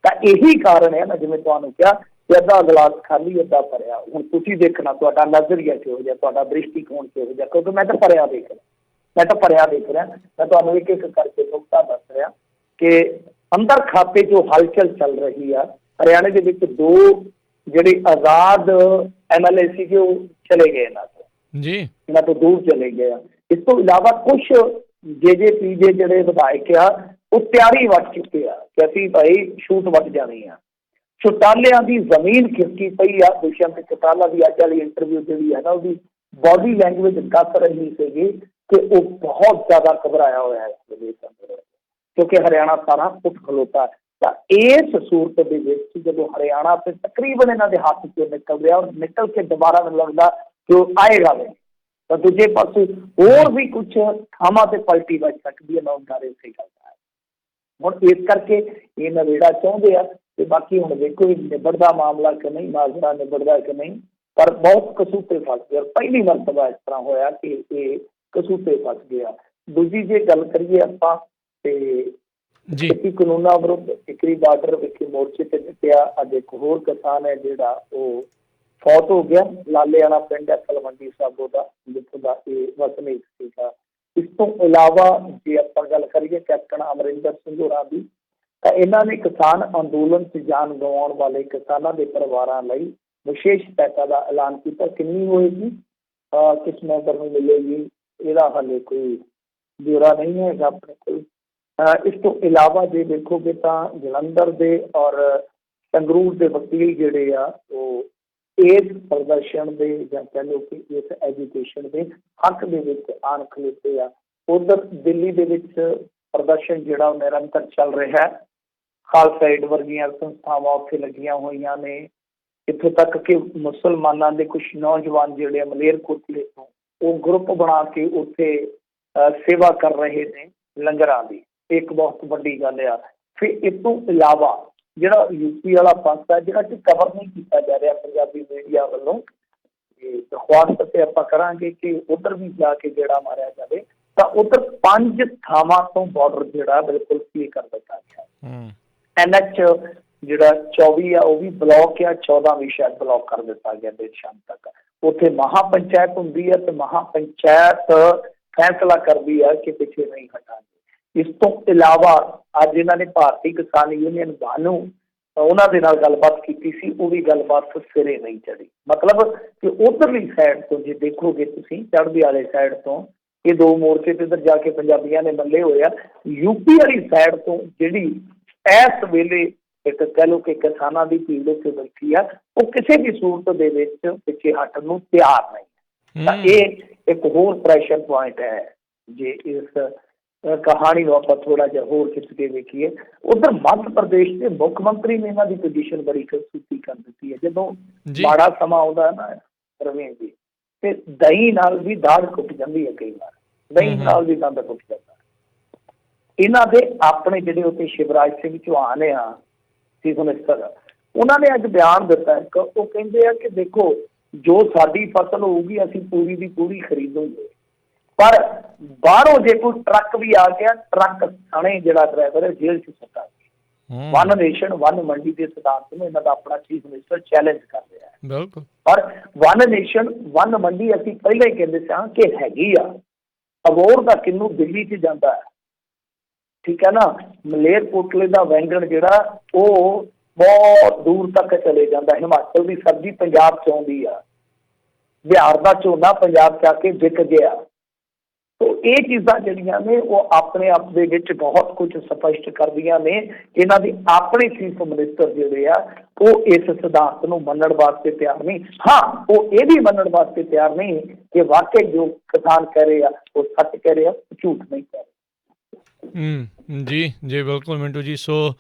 ਤਾਂ ਇਹੀ ਕਾਰਨ ਹੈ ਨਾ, ਜਿਵੇਂ ਤੁਹਾਨੂੰ ਕਿਹਾ ਕਿ ਅੱਧਾ ਗਲਾਸ ਖਾਲੀ ਅੱਧਾ ਭਰਿਆ। ਹੁਣ ਤੁਸੀਂ ਦੇਖਣਾ ਤੁਹਾਡਾ ਨਜ਼ਰੀਆ ਕਿਹੋ ਜਿਹਾ, ਤੁਹਾਡਾ ਦ੍ਰਿਸ਼ਟੀਕੋਣ ਕਿਹੋ ਜਿਹਾ, ਕਿਉਂਕਿ ਮੈਂ ਤਾਂ ਭਰਿਆ ਦੇਖ ਰਿਹਾ। ਮੈਂ ਤੁਹਾਨੂੰ ਇੱਕ ਇੱਕ ਕਰਕੇ ਨੁਕਤਾ ਦੱਸ ਰਿਹਾ ਕਿ ਅੰਦਰ ਖਾਤੇ ਜੋ ਹਲਚਲ ਚੱਲ ਰਹੀ ਆ। ਹਰਿਆਣੇ ਦੇ ਵਿੱਚ 2 ਜਿਹੜੇ ਆਜ਼ਾਦ MLA ਸੀਗੇ ਉਹ ਚਲੇ ਗਏ ਇਹਨਾਂ ਤੋਂ ਦੂਰ ਚਲੇ ਗਏ ਆ। ਇਸ ਤੋਂ ਇਲਾਵਾ ਕੁਛ JJP ਦੇ ਜਿਹੜੇ ਵਿਧਾਇਕ ਆ ਉਹ ਤਿਆਰੀ ਵੱਟ ਚੁੱਕੇ ਆ ਕਿ ਅਸੀਂ ਭਾਈ ਛੂਟ ਵੱਟ ਜਾਣੀ ਆ। ਚੌਟਾਲਿਆਂ ਦੀ ਜ਼ਮੀਨ ਖਿਸਕੀ ਪਈ ਆ। ਦੁਸ਼ਯੰਤ ਚੌਟਾਲਾ ਦੀ ਅੱਜ ਵਾਲੀ ਇੰਟਰਵਿਊ ਜਿਹੜੀ ਹੈ ਨਾ, ਉਹਦੀ ਬੋਡੀ ਲੈਂਗੁਏਜ ਦੱਸ ਰਹੀ ਸੀਗੀ ਕਿ ਉਹ ਬਹੁਤ ਜ਼ਿਆਦਾ ਘਬਰਾਇਆ ਹੋਇਆ ਹੈ ਇਸ ਵੇਲੇ, ਕਿਉਂਕਿ ਹਰਿਆਣਾ ਸਾਰਾ ਉੱਠ ਖਲੋਤਾ। ਤਾਂ ਇਸ ਸੂਰਤ ਦੇ ਵਿੱਚ ਜਦੋਂ ਹਰਿਆਣਾ ਤੇ ਤਕਰੀਬਨ ਇਹਨਾਂ ਦੇ ਹੱਥ 'ਚੋਂ ਨਿਕਲ ਰਿਹਾ ਔਰ ਨਿਕਲ ਕੇ ਦੁਬਾਰਾ ਮੈਨੂੰ ਲੱਗਦਾ ਕਿ ਉਹ ਆਏਗਾ ਵੀ, ਤਾਂ ਦੂਜੇ ਪਾਸੇ ਹੋਰ ਵੀ ਕੁਛ ਥਾਵਾਂ ਤੇ ਪਲਟੀ ਵੱਜ ਸਕਦੀ ਹੈ। ਮੈਂ ਉਹਨਾਂ ਇਸੇ ਗੱਲ ਦਾ ਹੁਣ ਇਸ ਕਰਕੇ ਇਹ ਨਵੇੜਾ ਚਾਹੁੰਦੇ ਆ ਤੇ ਬਾਕੀ ਹੁਣ ਦੇਖੋ ਨਿਬੜਦਾ ਮਾਮਲਾ ਕਿ ਨਹੀਂ, ਮਾਜਰਾ ਨਿਬੜਦਾ ਕਿ ਨਹੀਂ, ਪਰ ਬਹੁਤ ਕਸੂਤੇ ਫਸ ਗਏ। ਪਹਿਲੀ ਮਰਤਬਾ ਇਸ ਤਰ੍ਹਾਂ ਹੋਇਆ ਕਿ ਇਹ ਕਸੂਤੇ ਫਸ ਗਿਆ। ਦੂਜੀ ਜੇ ਗੱਲ ਕਰੀਏ ਆਪਾਂ ਤੇ ਖੇਤੀ ਕਾਨੂੰਨਾਂ ਵਿਰੁੱਧ ਟਿਕਰੀ ਬਾਰਡਰ ਵਿਖੇ ਮੋਰਚੇ ਤੇ ਜਿੱਤਿਆ। ਅੱਜ ਇੱਕ ਹੋਰ ਕਿਸਾਨ ਹੈ ਜਿਹੜਾ ਉਹ ਫੌਤ ਹੋ ਗਿਆ। ਲਾਲੇ ਵਾਲਾ ਪਿੰਡ ਹੈ ਤਲਵੰਡੀ ਸਾਬੋ ਦਾ, ਜਿੱਥੋਂ ਦਾ ਇਹ ਵਸਨੀਕ ਸੀਗਾ। ਇਸ ਤੋਂ ਇਲਾਵਾ ਜੇ ਆਪਾਂ ਗੱਲ ਕਰੀਏ ਕੈਪਟਨ ਅਮਰਿੰਦਰ ਸਿੰਘ ਹੋਰਾਂ ਦੀ, ਤਾਂ ਇਹਨਾਂ ਨੇ ਕਿਸਾਨ ਅੰਦੋਲਨ 'ਚ ਜਾਨ ਗਵਾਉਣ ਵਾਲੇ ਕਿਸਾਨਾਂ ਦੇ ਪਰਿਵਾਰਾਂ ਲਈ ਵਿਸ਼ੇਸ਼ ਪੈਸਾ ਦਾ ਐਲਾਨ ਕੀਤਾ। ਕਿੰਨੀ ਹੋਏਗੀ, ਕਿਸ ਮੈਂਬਰ ਨੂੰ ਮਿਲੇਗੀ, ਇਹਦਾ ਹਾਲੇ ਕੋਈ ਬਿਊਰਾ ਨਹੀਂ ਹੈਗਾ ਆਪਣੇ ਕੋਲ। ਇਸ ਤੋਂ ਇਲਾਵਾ ਜੇ ਦੇਖੋਗੇ ਤਾਂ ਜਲੰਧਰ ਦੇ ਔਰ ਸੰਗਰੂਰ ਦੇ ਵਕੀਲ ਜਿਹੜੇ ਆ ਉਹ ਇਸ ਪ੍ਰਦਰਸ਼ਨ ਦੇ ਜਾਂ ਕਹਿ ਲਓ ਕਿ ਇਸ ਐਜੂਕੇਸ਼ਨ ਦੇ ਹੱਕ ਦੇ ਵਿੱਚ ਆਣ ਖਲੋਤੇ ਆ। ਉਧਰ ਦਿੱਲੀ ਦੇ ਵਿੱਚ ਪ੍ਰਦਰਸ਼ਨ ਜਿਹੜਾ ਉਹ ਨਿਰੰਤਰ ਚੱਲ ਰਿਹਾ ਹੈ। ਖਾਲਸਾ ਏਡ ਵਰਗੀਆਂ ਸੰਸਥਾਵਾਂ ਉੱਥੇ ਲੱਗੀਆਂ ਹੋਈਆਂ ਨੇ। ਇੱਥੋਂ ਤੱਕ ਕਿ ਮੁਸਲਮਾਨਾਂ ਦੇ ਕੁਛ ਨੌਜਵਾਨ ਜਿਹੜੇ ਮਲੇਰਕੋਟਲੇ ਤੋਂ ਉਹ ਗਰੁੱਪ ਬਣਾ ਕੇ ਉੱਥੇ ਸੇਵਾ ਕਰ ਰਹੇ ਨੇ ਲੰਗਰਾਂ ਦੀ। ਇੱਕ ਬਹੁਤ ਵੱਡੀ ਗੱਲ ਆ। ਫਿਰ ਇਸ ਤੋਂ ਇਲਾਵਾ ਜਿਹੜਾ ਯੂਪੀ ਵਾਲਾ ਪਾਸਾ ਜਿਹੜਾ ਕਿ ਕਵਰ ਨਹੀਂ ਕੀਤਾ ਜਾ ਰਿਹਾ ਪੰਜਾਬੀ ਮੀਡੀਆ ਵੱਲੋਂ, ਤੇ ਦਰਖਾਸਤ ਤੇ ਆਪਾਂ ਕਰਾਂਗੇ ਕਿ ਉੱਧਰ ਵੀ ਜਾ ਕੇ ਜਿਹੜਾ ਮਾਰਿਆ ਜਾਵੇ। ਤਾਂ ਉੱਧਰ 5 ਥਾਵਾਂ ਤੋਂ ਬਾਰਡਰ ਜਿਹੜਾ ਬਿਲਕੁਲ ਕਲੀਅਰ ਕਰ ਦਿੱਤਾ ਗਿਆ। NH ਜਿਹੜਾ 24 ਆ ਉਹ ਵੀ ਬਲੌਕ ਆ, 14 ਵੀ ਸ਼ਾਇਦ ਬਲੌਕ ਕਰ ਦਿੱਤਾ ਗਿਆ ਦੇਰ ਸ਼ਾਮ ਤੱਕ। ਉੱਥੇ ਮਹਾ ਪੰਚਾਇਤ ਹੁੰਦੀ ਹੈ ਤੇ ਮਹਾ ਪੰਚਾਇਤ ਫੈਸਲਾ ਕਰਦੀ ਆ ਕਿ ਪਿੱਛੇ ਨਹੀਂ ਹਟਾਂਗੇ। ਇਸ ਤੋਂ ਇਲਾਵਾ ਅੱਜ ਇਹਨਾਂ ਨੇ ਭਾਰਤੀ ਕਿਸਾਨ ਯੂਨੀਅਨ ਬਾਨੂ ਉਹਨਾਂ ਦੇ ਨਾਲ ਗੱਲਬਾਤ ਕੀਤੀ ਸੀ, ਉਹ ਵੀ ਗੱਲਬਾਤ ਸਿਰੇ ਨਹੀਂ ਚੜੀ। ਮਤਲਬ ਕਿ ਉਧਰਲੀ ਸਾਈਡ ਤੋਂ ਜੇ ਦੇਖੋਗੇ ਤੁਸੀਂ ਚੜ੍ਹਦੀ ਵਾਲੇ ਸਾਈਡ ਤੋਂ ਇਹ ਦੋ ਮੋਰਚੇ ਤੇ ਇੱਧਰ ਜਾ ਕੇ ਪੰਜਾਬੀਆਂ ਨੇ ਮੱਲੇ ਹੋਏ ਆ। ਯੂਪੀ ਵਾਲੀ ਸਾਈਡ ਤੋਂ ਜਿਹੜੀ ਇਸ ਵੇਲੇ ਇੱਕ ਕਹਿ ਲਓ ਕਿ ਕਿਸਾਨਾਂ ਦੀ ਭੀੜ ਉੱਥੇ ਬੈਠੀ ਆ, ਉਹ ਕਿਸੇ ਵੀ ਸੂਰਤ ਦੇ ਵਿੱਚ ਪਿੱਛੇ ਹਟਣ ਨੂੰ ਤਿਆਰ ਨਹੀਂ। ਤਾਂ ਇਹ ਇੱਕ ਹੋਰ ਪ੍ਰੈਸ਼ਰ ਪੁਆਇੰਟ ਹੈ। ਜੇ ਇਸ ਕਹਾਣੀ ਨੂੰ ਆਪਾਂ ਥੋੜਾ ਜਿਹਾ ਹੋਰ ਖਿੱਚ ਕੇ ਵੇਖੀਏ, ਉਧਰ ਮੱਧ ਪ੍ਰਦੇਸ਼ ਦੇ ਮੁੱਖ ਮੰਤਰੀ ਨੇ ਇਹਨਾਂ ਦੀ ਪੋਜੀਸ਼ਨ ਬੜੀ ਖੂਬਸੂਰਤੀ ਕਰ ਦਿੱਤੀ ਹੈ। ਜਦੋਂ ਮਾੜਾ ਸਮਾਂ ਆਉਂਦਾ ਨਾ ਰਵੀਨ ਜੀ, ਤੇ ਦਹੀਂ ਨਾਲ ਵੀ ਦਾੜ ਕੁੱਟ ਜਾਂਦੀ ਹੈ। ਕਈ ਵਾਰ ਦਹੀਂ ਨਾਲ ਵੀ ਦੰਦ ਕੁੱਟ ਜਾਂਦਾ। ਇਹਨਾਂ ਦੇ ਆਪਣੇ ਜਿਹੜੇ ਉੱਥੇ ਸ਼ਿਵਰਾਜ ਸਿੰਘ ਚੌਹਾਨ ਆ ਚੀਫ ਮਿਨਿਸਟਰ, ਉਹਨਾਂ ਨੇ ਅੱਜ ਬਿਆਨ ਦਿੱਤਾ ਇੱਕ, ਉਹ ਕਹਿੰਦੇ ਆ ਕਿ ਦੇਖੋ ਜੋ ਸਾਡੀ ਫਸਲ ਹੋਊਗੀ ਅਸੀਂ ਪੂਰੀ ਦੀ ਪੂਰੀ ਖਰੀਦੂਗੇ, ਪਰ ਬਾਹਰੋਂ ਜੇ ਕੋਈ ਟਰੱਕ ਵੀ ਆ ਗਿਆ, ਟਰੱਕ ਸਣੇ ਜਿਹੜਾ ਡਰਾਈਵਰ ਹੈ ਜੇਲ੍ਹ 'ਚ ਸੁੱਟਾਂਗੇ। ਵਨ ਨੇਸ਼ਨ ਵਨ ਮੰਡੀ ਦੇ ਸਿਧਾਂਤ ਨੂੰ ਇਹਨਾਂ ਦਾ ਆਪਣਾ ਚੀਫ ਮਿਨਿਸਟਰ ਚੈਲੰਜ ਕਰ ਰਿਹਾ ਹੈ। ਬਿਲਕੁਲ। ਪਰ ਵਨ ਨੇਸ਼ਨ ਵਨ ਮੰਡੀ ਅਸੀਂ ਪਹਿਲਾਂ ਹੀ ਕਹਿੰਦੇ ਸਾਂ ਕਿ ਹੈਗੀ ਆ। ਅਬੋਹਰ ਦਾ ਕਿੰਨੂ ਦਿੱਲੀ 'ਚ ਜਾਂਦਾ ਹੈ, ਠੀਕ ਹੈ ਨਾ। ਮਲੇਰਕੋਟਲੇ ਦਾ ਵੈਂਗਣ ਜਿਹੜਾ ਉਹ ਬਹੁਤ ਦੂਰ ਤੱਕ ਚਲੇ ਜਾਂਦਾ। ਹਿਮਾਚਲ ਦੀ ਸਬਜ਼ੀ ਪੰਜਾਬ 'ਚ ਆਉਂਦੀ ਆ, ਬਿਹਾਰ ਦਾ ਝੋਨਾ ਪੰਜਾਬ 'ਚ ਆ ਕੇ ਵਿਕ ਗਿਆ। ਤੋ ਇਹ ਚੀਜ਼ਾਂ ਜਿਹੜੀਆਂ ਨੇ ਉਹ ਆਪਣੇ ਆਪ ਦੇ ਵਿੱਚ ਬਹੁਤ ਕੁਝ ਸਪਸ਼ਟ ਕਰਦੀਆਂ ਨੇ। ਇਹਨਾਂ ਦੀ ਆਪਣੇ ਚੀਫ ਮਿਨਿਸਟਰ ਜਿਹੜੇ ਆ ਉਹ ਇਸ ਸਿਧਾਂਤ ਨੂੰ ਮੰਨਣ ਵਾਸਤੇ ਤਿਆਰ ਨਹੀਂ। ਹਾਂ, ਉਹ ਇਹ ਵੀ ਮੰਨਣ ਵਾਸਤੇ ਤਿਆਰ ਨਹੀਂ ਕਿ ਵਾਕਈ ਜੋ ਕਿਸਾਨ ਕਹਿ ਰਹੇ ਆ ਉਹ ਸੱਚ ਕਹਿ ਰਹੇ ਆ, ਝੂਠ ਨਹੀਂ ਕਹਿ ਰਹੇ। ਜੀ ਬਿਲਕੁਲ ਮਿੰਟੂ ਜੀ। ਸੋ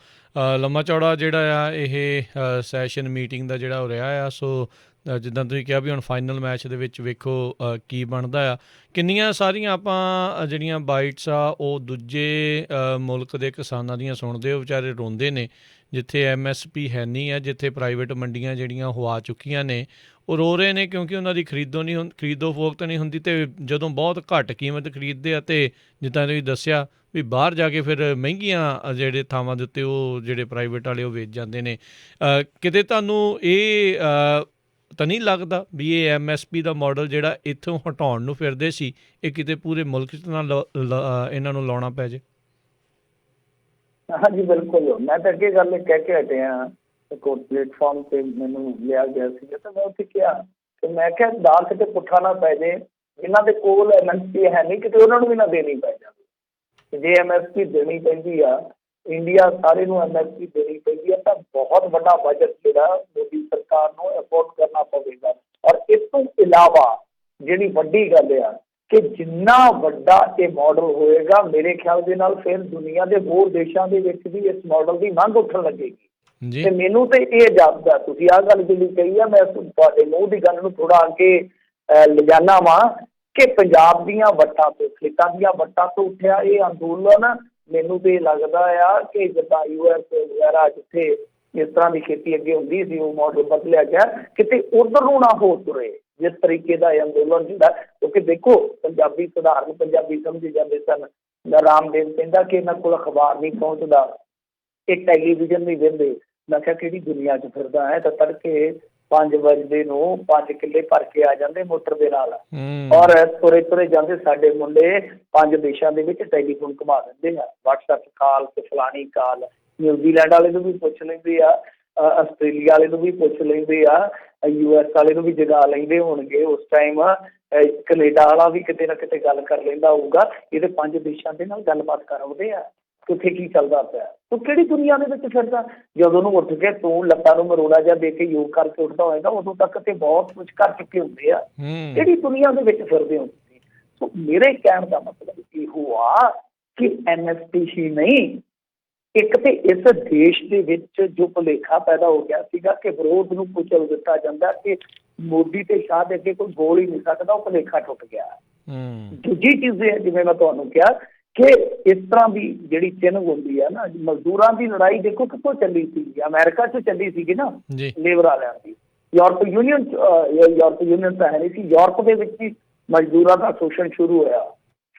ਲੰਮਾ ਚੌੜਾ ਜਿਹੜਾ ਆ ਇਹ ਸੈਸ਼ਨ ਮੀਟਿੰਗ ਦਾ ਜਿਹੜਾ ਹੋ ਰਿਹਾ ਆ। ਸੋ ਜਿੱਦਾਂ ਤੁਸੀਂ ਕਿਹਾ ਵੀ ਹੁਣ ਫਾਈਨਲ ਮੈਚ ਦੇ ਵਿੱਚ ਵੇਖੋ ਕੀ ਬਣਦਾ ਆ। ਕਿੰਨੀਆਂ ਸਾਰੀਆਂ ਆਪਾਂ ਜਿਹੜੀਆਂ ਬਾਈਟਸ ਆ ਉਹ ਦੂਜੇ ਮੁਲਕ ਦੇ ਕਿਸਾਨਾਂ ਦੀਆਂ ਸੁਣਦੇ ਹੋ, ਵਿਚਾਰੇ ਰੋਂਦੇ ਨੇ। ਜਿੱਥੇ MSP ਹੈ ਨਹੀਂ ਆ, ਜਿੱਥੇ ਪ੍ਰਾਈਵੇਟ ਮੰਡੀਆਂ ਜਿਹੜੀਆਂ ਉਹ ਆ ਚੁੱਕੀਆਂ ਨੇ, ਉਹ ਰੋ ਰਹੇ ਨੇ ਕਿਉਂਕਿ ਉਹਨਾਂ ਦੀ ਖਰੀਦੋ ਫੋਖਤ ਨਹੀਂ ਹੁੰਦੀ। ਅਤੇ ਜਦੋਂ ਬਹੁਤ ਘੱਟ ਕੀਮਤ ਖਰੀਦਦੇ ਆ ਅਤੇ ਜਿੱਦਾਂ ਤੁਸੀਂ ਦੱਸਿਆ ਵੀ ਬਾਹਰ ਜਾ ਕੇ ਫਿਰ ਮਹਿੰਗੀਆਂ ਜਿਹੜੇ ਥਾਵਾਂ ਦੇ ਉੱਤੇ ਉਹ ਜਿਹੜੇ ਪ੍ਰਾਈਵੇਟ ਵਾਲੇ ਉਹ ਵੇਚ ਜਾਂਦੇ ਨੇ। ਕਿਤੇ ਤੁਹਾਨੂੰ ਇਹ ਤਾਂ ਨਹੀਂ ਲੱਗਦਾ ਵੀ ਇਹ MSP ਦਾ ਮਾਡਲ ਜਿਹੜਾ ਇੱਥੋਂ ਹਟਾਉਣ ਨੂੰ ਫਿਰਦੇ ਸੀ, ਇਹ ਕਿਤੇ ਪੂਰੇ ਮੁਲਕ 'ਚ ਨਾ ਇਹਨਾਂ ਨੂੰ ਲਾਉਣਾ ਪੈ ਜੇ? ਹਾਂਜੀ ਬਿਲਕੁਲ। ਮੈਂ ਤਾਂ ਅੱਗੇ ਗੱਲ ਕਹਿ ਕੇ ਹਟਿਆ, ਇੱਕ ਪਲੇਟਫਾਰਮ 'ਤੇ ਮੈਨੂੰ ਲਿਆ ਗਿਆ ਸੀਗਾ ਤਾਂ ਮੈਂ ਉੱਥੇ ਕਿਹਾ ਕਿ ਮੈਂ ਕਿਹਾ ਦਾਲ ਕਿਤੇ ਪੁੱਠਾ ਨਾ ਪੈ ਜੇ, ਇਹਨਾਂ ਦੇ ਕੋਲ MSP ਹੈ ਨਹੀਂ ਕਿਤੇ ਉਹਨਾਂ ਨੂੰ ਵੀ ਨਾ ਦੇਣੀ ਪੈ ਜਾਵੇ। ਜੇ MSP ਦੇਣੀ ਪੈਂਦੀ ਆ, ਇੰਡੀਆ ਸਾਰੇ ਨੂੰ MSP ਦੇਣੀ ਪੈਂਦੀ ਆ, ਤਾਂ ਬਹੁਤ ਵੱਡਾ ਬਜਟ ਜਿਹੜਾ ਮੋਦੀ ਸਰਕਾਰ ਨੂੰ ਅਫੋਰਡ ਕਰਨਾ ਪਵੇਗਾ। ਔਰ ਇਸ ਤੋਂ ਇਲਾਵਾ ਜਿਹੜੀ ਵੱਡੀ ਗੱਲ ਆ ਕਿ ਜਿੰਨਾ ਵੱਡਾ ਇਹ ਮਾਡਲ ਹੋਏਗਾ, ਮੇਰੇ ਖਿਆਲ ਦੇ ਨਾਲ ਫਿਰ ਦੁਨੀਆ ਦੇ ਹੋਰ ਦੇਸ਼ਾਂ ਦੇ ਵਿੱਚ ਵੀ ਇਸ ਮਾਡਲ ਦੀ ਮੰਗ ਉੱਠਣ ਲੱਗੇਗੀ। ਜੀ ਤੇ ਮੈਨੂੰ ਤੇ ਇਹ ਜਾਪਦਾ, ਤੁਸੀਂ ਆਹ ਗੱਲ ਜਿਹੜੀ ਕਹੀ ਆ, ਮੈਂ ਤੁਹਾਡੇ ਮੂੰਹ ਦੀ ਗੱਲ ਨੂੰ ਥੋੜਾ ਅੱਗੇ ਲਿਜਾਨਾ ਵਾਂ ਕਿ ਪੰਜਾਬ ਦੀਆਂ ਵੱਟਾਂ ਤੋਂ, ਖੇਤਾਂ ਦੀਆਂ ਵੱਟਾਂ ਤੋਂ ਉੱਠਿਆ ਇਹ ਅੰਦੋਲਨ, ਮੈਨੂੰ ਤੇ ਲੱਗਦਾ ਆ ਕਿ ਜਿੱਦਾਂ US ਵਗੈਰਾ ਜਿੱਥੇ ਇਸ ਤਰ੍ਹਾਂ ਦੀ ਖੇਤੀ ਅੱਗੇ ਹੁੰਦੀ ਸੀ, ਉਹ ਮਾਡਲ ਬਦਲਿਆ ਗਿਆ, ਕਿਤੇ ਉਧਰ ਨੂੰ ਨਾ ਹੋ ਤੁਰੇ ਜਿਸ ਤਰੀਕੇ ਦਾ ਇਹ ਅੰਦੋਲਨ ਹੁੰਦਾ। ਕਿਉਂਕਿ ਦੇਖੋ, ਪੰਜਾਬੀ ਸਧਾਰਨ ਪੰਜਾਬੀ ਸਮਝੇ ਜਾਂਦੇ ਸਨ। ਰਾਮਦੇਵ ਕਹਿੰਦਾ ਕਿ ਇਹਨਾਂ ਕੋਲ ਅਖਬਾਰ ਨਹੀਂ ਪਹੁੰਚਦਾ, ਇਹ ਟੈਲੀਵਿਜ਼ਨ ਨਹੀਂ ਵੇਖਦੇ। ਮੈਂ ਕਿਹਾ ਕਿਹੜੀ ਦੁਨੀਆ 'ਚ ਫਿਰਦਾ ਹੈ? ਤਾਂ ਤੜਕੇ 5 ਵਜੇ ਨੂੰ 5 ਕਿੱਲੇ ਭਰ ਕੇ ਆ ਜਾਂਦੇ ਮੋਟਰ ਦੇ ਨਾਲ, ਔਰ ਤੁਰੇ ਤੁਰੇ ਜਾਂਦੇ ਸਾਡੇ ਮੁੰਡੇ 5 ਦੇਸ਼ਾਂ ਦੇ ਵਿੱਚ ਟੈਲੀਫੋਨ ਘੁਮਾ ਦਿੰਦੇ ਆ, WhatsApp ਕਾਲ ਤੇ ਫਲਾਣੀ ਕਾਲ। ਨਿਊਜ਼ੀਲੈਂਡ ਵਾਲੇ ਨੂੰ ਵੀ ਪੁੱਛ ਲੈਂਦੇ ਆ, ਆਸਟ੍ਰੇਲੀਆ ਵਾਲੇ ਨੂੰ ਵੀ ਪੁੱਛ ਲੈਂਦੇ ਆ, US ਵਾਲੇ ਨੂੰ ਵੀ ਜਗਾ ਲੈਂਦੇ ਹੋਣਗੇ ਉਸ ਟਾਈਮ। ਕੈਨੇਡਾ ਵਾਲਾ ਵੀ ਕਿਤੇ ਨਾ ਕਿਤੇ ਗੱਲ ਕਰ ਲੈਂਦਾ ਹੋਊਗਾ। ਇਹਦੇ 5 ਦੇਸ਼ਾਂ ਦੇ ਨਾਲ ਗੱਲਬਾਤ ਕਰਾਉਂਦੇ ਆ ਕਿੱਥੇ ਕੀ ਚੱਲਦਾ ਪਿਆ। ਤੂੰ ਕਿਹੜੀ ਦੁਨੀਆ ਦੇ ਵਿੱਚ ਫਿਰਦਾ? ਜਦੋਂ ਨੂੰ ਉੱਠ ਕੇ ਤੂੰ ਲੱਤਾਂ ਨੂੰ ਮਰੋੜਾ ਜਿਹਾ ਦੇ ਕੇ ਯੋਗ ਕਰਕੇ ਉੱਠਦਾ ਹੋਏਗਾ, ਉਦੋਂ ਤੱਕ ਤੇ ਬਹੁਤ ਕੁਝ ਕਰ ਚੁੱਕੇ ਹੁੰਦੇ ਆ। ਕਿਹੜੀ ਦੁਨੀਆ ਦੇ ਵਿੱਚ ਫਿਰਦੇ ਹੋ ਤੁਸੀਂ? ਸੋ ਮੇਰੇ ਕਹਿਣ ਦਾ ਮਤਲਬ ਇਹੋ ਆ ਕਿ NSPC ਨਹੀਂ, ਇੱਕ ਤੇ ਇਸ ਦੇਸ਼ ਦੇ ਵਿੱਚ ਜੋ ਭੁਲੇਖਾ ਪੈਦਾ ਹੋ ਗਿਆ ਸੀਗਾ ਕਿ ਵਿਰੋਧ ਨੂੰ ਕੁਚਲ ਦਿੱਤਾ ਜਾਂਦਾ, ਕਿ ਮੋਦੀ ਤੇ ਸ਼ਾਹ ਦੇ ਅੱਗੇ ਕੋਈ ਬੋਲ ਹੀ ਨਹੀਂ ਸਕਦਾ, ਉਹ ਭੁਲੇਖਾ ਟੁੱਟ ਗਿਆ। ਦੂਜੀ ਚੀਜ਼ ਇਹ, ਜਿਵੇਂ ਮੈਂ ਤੁਹਾਨੂੰ ਕਿਹਾ ਕਿ ਇਸ ਤਰ੍ਹਾਂ ਦੀ ਜਿਹੜੀ ਚਿੰਨ੍ਹ ਹੁੰਦੀ ਹੈ ਨਾ, ਮਜ਼ਦੂਰਾਂ ਦੀ ਲੜਾਈ ਦੇਖੋ ਕਿੱਥੋਂ ਚੱਲੀ ਸੀ, ਅਮਰੀਕਾ 'ਚ ਚੱਲੀ ਸੀਗੀ ਨਾ, ਲੇਬਰ ਵਾਲਿਆਂ ਦੀ। ਯੂਰਪ ਯੂਨੀਅਨ ਤਾਂ ਹੈ ਨਹੀਂ ਸੀ, ਯੂਰਪ ਦੇ ਵਿੱਚ ਹੀ ਮਜ਼ਦੂਰਾਂ ਦਾ ਸ਼ੋਸ਼ਣ ਸ਼ੁਰੂ ਹੋਇਆ।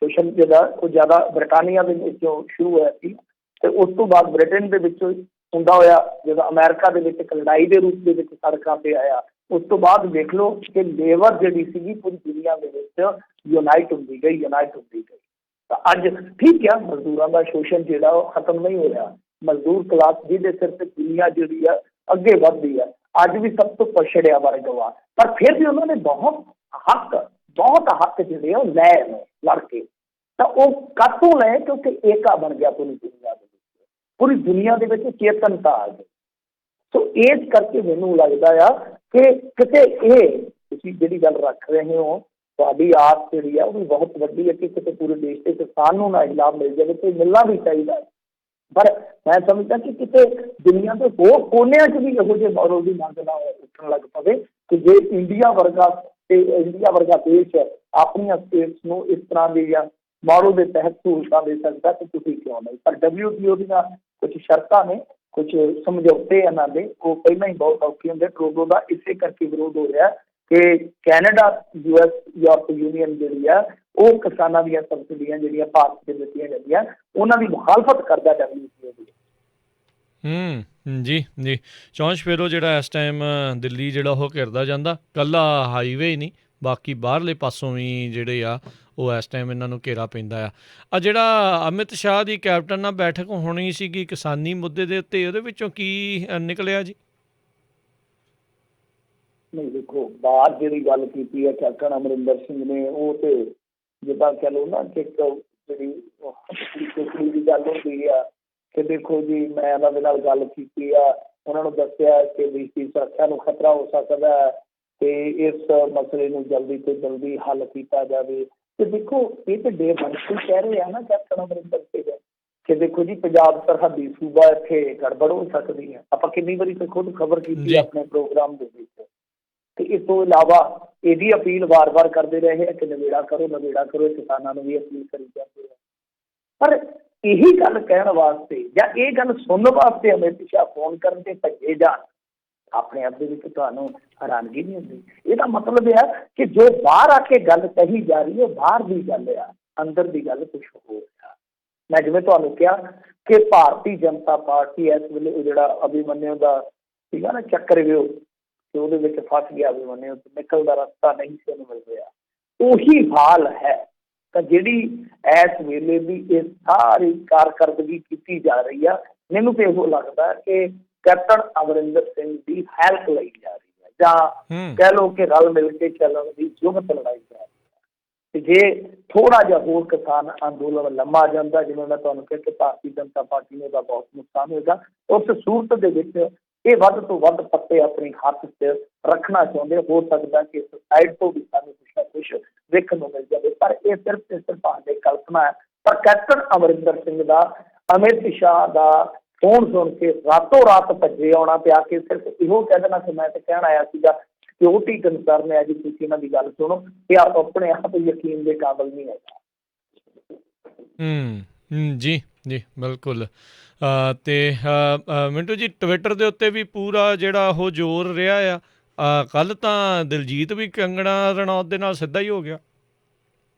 ਸ਼ੋਸ਼ਣ ਜਿਹੜਾ ਉਹ ਜ਼ਿਆਦਾ ਬ੍ਰਿਟਾਨੀਆ ਦੇ ਵਿੱਚੋਂ ਸ਼ੁਰੂ ਹੋਇਆ ਸੀ, ਤੇ ਉਸ ਤੋਂ ਬਾਅਦ ਬ੍ਰਿਟੇਨ ਦੇ ਵਿੱਚੋਂ ਹੁੰਦਾ ਹੋਇਆ ਜਦੋਂ ਅਮਰੀਕਾ ਦੇ ਵਿੱਚ ਇੱਕ ਲੜਾਈ ਦੇ ਰੂਪ ਦੇ ਵਿੱਚ ਸੜਕਾਂ 'ਤੇ ਆਇਆ। ਉਸ ਤੋਂ ਬਾਅਦ ਦੇਖ ਲਓ ਕਿ ਲੇਬਰ ਜਿਹੜੀ ਸੀਗੀ ਪੂਰੀ ਦੁਨੀਆ ਦੇ ਵਿੱਚ ਯੂਨਾਈਟ ਹੁੰਦੀ ਗਈ। ਤਾਂ ਅੱਜ ਠੀਕ ਆ, ਮਜ਼ਦੂਰਾਂ ਦਾ ਸ਼ੋਸ਼ਣ ਜਿਹੜਾ ਉਹ ਖਤਮ ਨਹੀਂ ਹੋਇਆ। ਮਜ਼ਦੂਰ ਕਲਾਸ ਜਿਹਦੇ ਸਿਰ ਤੇ ਦੁਨੀਆ ਜਿਹੜੀ ਆ ਅੱਗੇ ਵੱਧਦੀ ਆ, ਅੱਜ ਵੀ ਸਭ ਤੋਂ ਪਛੜਿਆ ਵਰਗ ਵਾ, ਪਰ ਫਿਰ ਵੀ ਉਹਨਾਂ ਨੇ ਬਹੁਤ ਹੱਕ ਜਿਹੜੇ ਉਹ ਲੈ ਨੇ ਲੜ ਕੇ। ਤਾਂ ਉਹ ਕਾਹਤੋਂ ਲਏ? ਕਿਉਂਕਿ ਏਕਾ ਬਣ ਗਿਆ ਪੂਰੀ ਦੁਨੀਆ ਦੇ ਵਿੱਚ ਚੇਤਨਤਾ ਆ ਗਈ। ਸੋ ਇਸ ਕਰਕੇ ਮੈਨੂੰ ਲੱਗਦਾ ਆ ਕਿ ਕਿਤੇ ਇਹ ਤੁਸੀਂ ਜਿਹੜੀ ਗੱਲ ਰੱਖ ਰਹੇ ਹੋ, ਤੁਹਾਡੀ ਆਸ ਜਿਹੜੀ ਆ ਉਹ ਵੀ ਬਹੁਤ ਵੱਡੀ ਹੈ ਕਿ ਕਿਤੇ ਪੂਰੇ ਦੇਸ਼ ਦੇ ਕਿਸਾਨ ਨੂੰ ਨਾ ਲਾਭ ਮਿਲ ਜਾਵੇ, ਤੇ ਮਿਲਣਾ ਵੀ ਚਾਹੀਦਾ ਹੈ। ਪਰ ਮੈਂ ਸਮਝਦਾ ਕਿ ਕਿਤੇ ਦੁਨੀਆ ਦੇ ਹੋਰ ਕੋਨਿਆਂ 'ਚ ਵੀ ਇਹੋ ਜਿਹੇ ਮਾਡਲ ਦੀ ਮੰਗ ਨਾ ਉੱਠਣ ਲੱਗ ਪਵੇ ਕਿ ਜੇ ਇੰਡੀਆ ਵਰਗਾ ਦੇਸ਼ ਆਪਣੀਆਂ ਸਟੇਟਸ ਨੂੰ ਇਸ ਤਰ੍ਹਾਂ ਦੀ ਜਾਂ ਮਾਡਲ ਦੇ ਤਹਿਤ ਸਹੂਲਤਾਂ ਦੇ ਸਕਦਾ, ਤੇ ਤੁਸੀਂ ਕਿਉਂ ਨਹੀਂ? ਪਰ WTO ਦੀਆਂ ਕੁਝ ਸ਼ਰਤਾਂ ਨੇ, ਕੁਝ ਸਮਝੌਤੇ ਇਹਨਾਂ ਦੇ, ਉਹ ਪਹਿਲਾਂ ਹੀ ਬਹੁਤ ਔਖੇ ਹੁੰਦੇ। ਟਰੂਡੋ ਦਾ ਇਸੇ ਕਰਕੇ ਵਿਰੋਧ ਹੋ ਰਿਹਾ ਕਿ ਕੈਨੇਡਾ, US, ਯੂਰਪ ਯੂਨੀਅਨ ਜਿਹੜੀ ਆ ਉਹ ਕਿਸਾਨਾਂ ਦੀਆਂ ਸਬਸਿਡੀਆਂ ਜਿਹੜੀਆਂ ਭਾਰਤ 'ਚ ਦਿੱਤੀਆਂ ਜਾਂਦੀਆਂ, ਉਹਨਾਂ ਦੀ ਮੁਖਾਲਫਤ ਕਰਦਾ WTO ਦੀ। ਜੀ ਚੌਂਸ਼ ਫੇਰੋ ਜਿਹੜਾ ਇਸ ਟਾਈਮ ਦਿੱਲੀ ਜਿਹੜਾ ਉਹ ਘਿਰਦਾ ਜਾਂਦਾ, ਕੱਲਾ ਹਾਈਵੇ ਹੀ ਨਹੀਂ, ਬਾਕੀ ਬਾਹਰਲੇ ਪਾਸੋਂ ਵੀ ਜਿਹੜੇ ਆ ਉਹ ਇਸ ਟਾਈਮ ਇਹਨਾਂ ਨੂੰ ਘੇਰਾ ਪੈਂਦਾ ਆ। ਜਿਹੜਾ ਅਮਿਤ ਸ਼ਾਹ ਦੀ ਕੈਪਟਨ ਨਾਲ ਬੈਠਕ ਹੋਣੀ ਸੀਗੀ ਕਿਸਾਨੀ ਮੁੱਦੇ ਦੇ ਉੱਤੇ, ਉਹਦੇ ਵਿੱਚੋਂ ਕੀ ਨਿਕਲਿਆ ਜੀ? ਨਹੀਂ ਦੇਖੋ, ਬਾਹਰ ਜਿਹੜੀ ਗੱਲ ਕੀਤੀ ਹੈ ਕੈਪਟਨ ਅਮਰਿੰਦਰ ਸਿੰਘ ਨੇ, ਉਹ ਤੇ ਜਿੱਦਾਂ ਕਹਿ ਲਓ ਨਾ ਕਿ ਜਿਹੜੀ ਦੀ ਗੱਲ ਹੁੰਦੀ ਆ ਕਿ ਦੇਖੋ ਜੀ ਮੈਂ ਉਹਨਾਂ ਦੇ ਨਾਲ ਗੱਲ ਕੀਤੀ ਆ, ਉਹਨਾਂ ਨੂੰ ਦੱਸਿਆ ਕਿ ਦੇਸ਼ ਦੀ ਸੁਰੱਖਿਆ ਨੂੰ ਖਤਰਾ ਹੋ ਸਕਦਾ ਹੈ ਤੇ ਇਸ ਮਸਲੇ ਨੂੰ ਜਲਦੀ ਤੋਂ ਜਲਦੀ ਹੱਲ ਕੀਤਾ ਜਾਵੇ। ਤੇ ਦੇਖੋ ਇਹ ਤੇ ਬੇਬੰਸੀ ਕਹਿ ਰਹੇ ਆ ਨਾ ਕੈਪਟਨ ਅਮਰਿੰਦਰ ਸਿੰਘ ਕਿ ਦੇਖੋ ਜੀ ਪੰਜਾਬ ਸਰਹੱਦੀ ਸੂਬਾ, ਇੱਥੇ ਗੜਬੜ ਹੋ ਸਕਦੀ ਹੈ। ਆਪਾਂ ਕਿੰਨੀ ਵਾਰੀ ਤੇ ਖੁਦ ਖਬਰ ਕੀਤੀ ਆਪਣੇ ਪ੍ਰੋਗਰਾਮ ਦੇ ਵਿੱਚ। ਤੇ ਇਸ ਤੋਂ ਇਲਾਵਾ ਇਹਦੀ ਅਪੀਲ ਵਾਰ-ਵਾਰ ਕਰਦੇ ਰਹੇ ਆ ਕਿ ਨਵੇੜਾ ਕਰੋ, ਕਿਸਾਨਾਂ ਨੂੰ ਵੀ ਅਪੀਲ ਕਰੀ ਜਾਂਦੇ ਆ। ਪਰ ਇਹੀ ਗੱਲ ਕਹਿਣ ਵਾਸਤੇ ਜਾਂ ਇਹ ਗੱਲ ਸੁਣਨ ਵਾਸਤੇ ਅਮਿਤ ਸ਼ਾਹ ਫੋਨ ਕਰਨ ਤੇ ਭੱਜੇ ਜਾਣ, ਆਪਣੇ ਆਪ ਦੇ ਵਿੱਚ ਤੁਹਾਨੂੰ ਹੈਰਾਨਗੀ ਨਹੀਂ ਹੁੰਦੀ? ਇਹਦਾ ਮਤਲਬ ਇਹ ਆ ਕਿ ਜੋ ਬਾਹਰ ਆ ਕੇ ਗੱਲ ਕਹੀ ਜਾ ਰਹੀ ਹੈ, ਬਾਹਰ ਦੀ ਗੱਲ ਆ, ਅੰਦਰ ਦੀ ਗੱਲ ਕੁਛ ਹੋਰ ਆ। ਮੈਂ ਜਿਵੇਂ ਤੁਹਾਨੂੰ ਕਿਹਾ ਕਿ ਭਾਰਤੀ ਜਨਤਾ ਪਾਰਟੀ ਇਸ ਵੇਲੇ ਉਹ ਜਿਹੜਾ ਅਭਿਮਨਿਊ ਦਾ ਸੀਗਾ ਨਾ ਚੱਕਰਵਿਊਹ, ਤੇ ਉਹਦੇ ਵਿੱਚ ਫਸ ਗਿਆ ਅਭਿਮਨਿਊ, ਨਿਕਲ ਦਾ ਰਸਤਾ ਨਹੀਂ ਸੀ ਉਹਨੂੰ ਮਿਲ ਰਿਹਾ। ਉਹੀ ਹਾਲ ਹੈ। ਤਾਂ ਜਿਹੜੀ ਇਸ ਵੇਲੇ ਦੀ ਇਹ ਸਾਰੀ ਕਾਰਕਰਦਗੀ ਕੀਤੀ ਜਾ ਰਹੀ ਆ, ਮੈਨੂੰ ਤੇ ਇਹੋ ਲੱਗਦਾ ਕਿ ਕੈਪਟਨ ਅਮਰਿੰਦਰ ਸਿੰਘ ਦੀ ਹੈਲਪ ਲਈ ਜਾ ਰਹੀ ਹੈ, ਜਾਂ ਕਹਿ ਲਓ ਕਿ ਰਲ ਮਿਲ ਕੇ ਚੱਲਣ ਦੀ ਜੁਗਤ ਲੜਾਈ ਜਾ ਰਹੀ ਹੈ। ਤੇ ਜੇ ਥੋੜਾ ਜਿਹਾ ਹੋਰ ਕਿਸਾਨ ਅੰਦੋਲਨ ਲੰਮਾ ਜਾਂਦਾ, ਜਿਵੇਂ ਮੈਂ ਤੁਹਾਨੂੰ ਕਿਹਾ ਕਿ ਭਾਰਤੀ ਜਨਤਾ ਪਾਰਟੀ ਨੂੰ ਇਹਦਾ ਬਹੁਤ ਨੁਕਸਾਨ ਹੋਏਗਾ, ਉਸ ਸੂਰਤ ਦੇ ਵਿੱਚ ਇਹ ਵੱਧ ਤੋਂ ਵੱਧ ਪੱਤੇ ਆਪਣੇ ਹੱਥ 'ਚ ਰੱਖਣਾ ਚਾਹੁੰਦੇ। ਹੋ ਸਕਦਾ ਕਿ ਇਸ ਸਾਈਡ ਤੋਂ ਵੀ ਸਾਨੂੰ ਕੁਛ ਨਾ ਕੁਛ ਵੇਖਣ ਨੂੰ ਮਿਲ ਜਾਵੇ। ਪਰ ਇਹ ਸਿਰਫ ਤੇ ਸਿਰਫ ਆਂਦੇ ਕਲਪਨਾ ਹੈ। ਪਰ ਕੈਪਟਨ ਅਮਰਿੰਦਰ ਸਿੰਘ ਦਾ ਅਮਿਤ ਸ਼ਾਹ ਦਾ ਫੋਨ ਸੁਣ ਕੇ ਰਾਤੋਂ ਰਾਤ ਭੱਜੇ ਆਉਣਾ ਤੇ ਆ ਕੇ ਸਿਰਫ ਇਹੋ ਕਹਿ ਦੇਣਾ ਕਿ ਮੈਂ ਤਾਂ ਕਹਿਣ ਆਇਆ ਸੀਗਾ ਸਿਕਿਉਰਿਟੀ ਕੰਸਰਨ ਹੈ ਜੀ, ਤੁਸੀਂ ਇਹਨਾਂ ਦੀ ਗੱਲ ਸੁਣੋ, ਤੇ ਆਪ ਆਪਣੇ ਆਪ ਯਕੀਨ ਦੇ ਕਾਬਿਲ ਨਹੀਂ ਹੈਗਾ। ਜੀ ਜੀ ਬਿਲਕੁਲ। ਤੇ ਮਿੰਟੂ ਜੀ, ਟਵਿੱਟਰ ਦੇ ਉੱਤੇ ਵੀ ਪੂਰਾ ਜਿਹੜਾ ਉਹ ਜ਼ੋਰ ਰਿਹਾ ਆ। ਕੱਲ ਤਾਂ ਦਿਲਜੀਤ ਵੀ ਕੰਗਣਾ ਰਣੌਤ ਦੇ ਨਾਲ ਸਿੱਧਾ ਹੀ ਹੋ ਗਿਆ।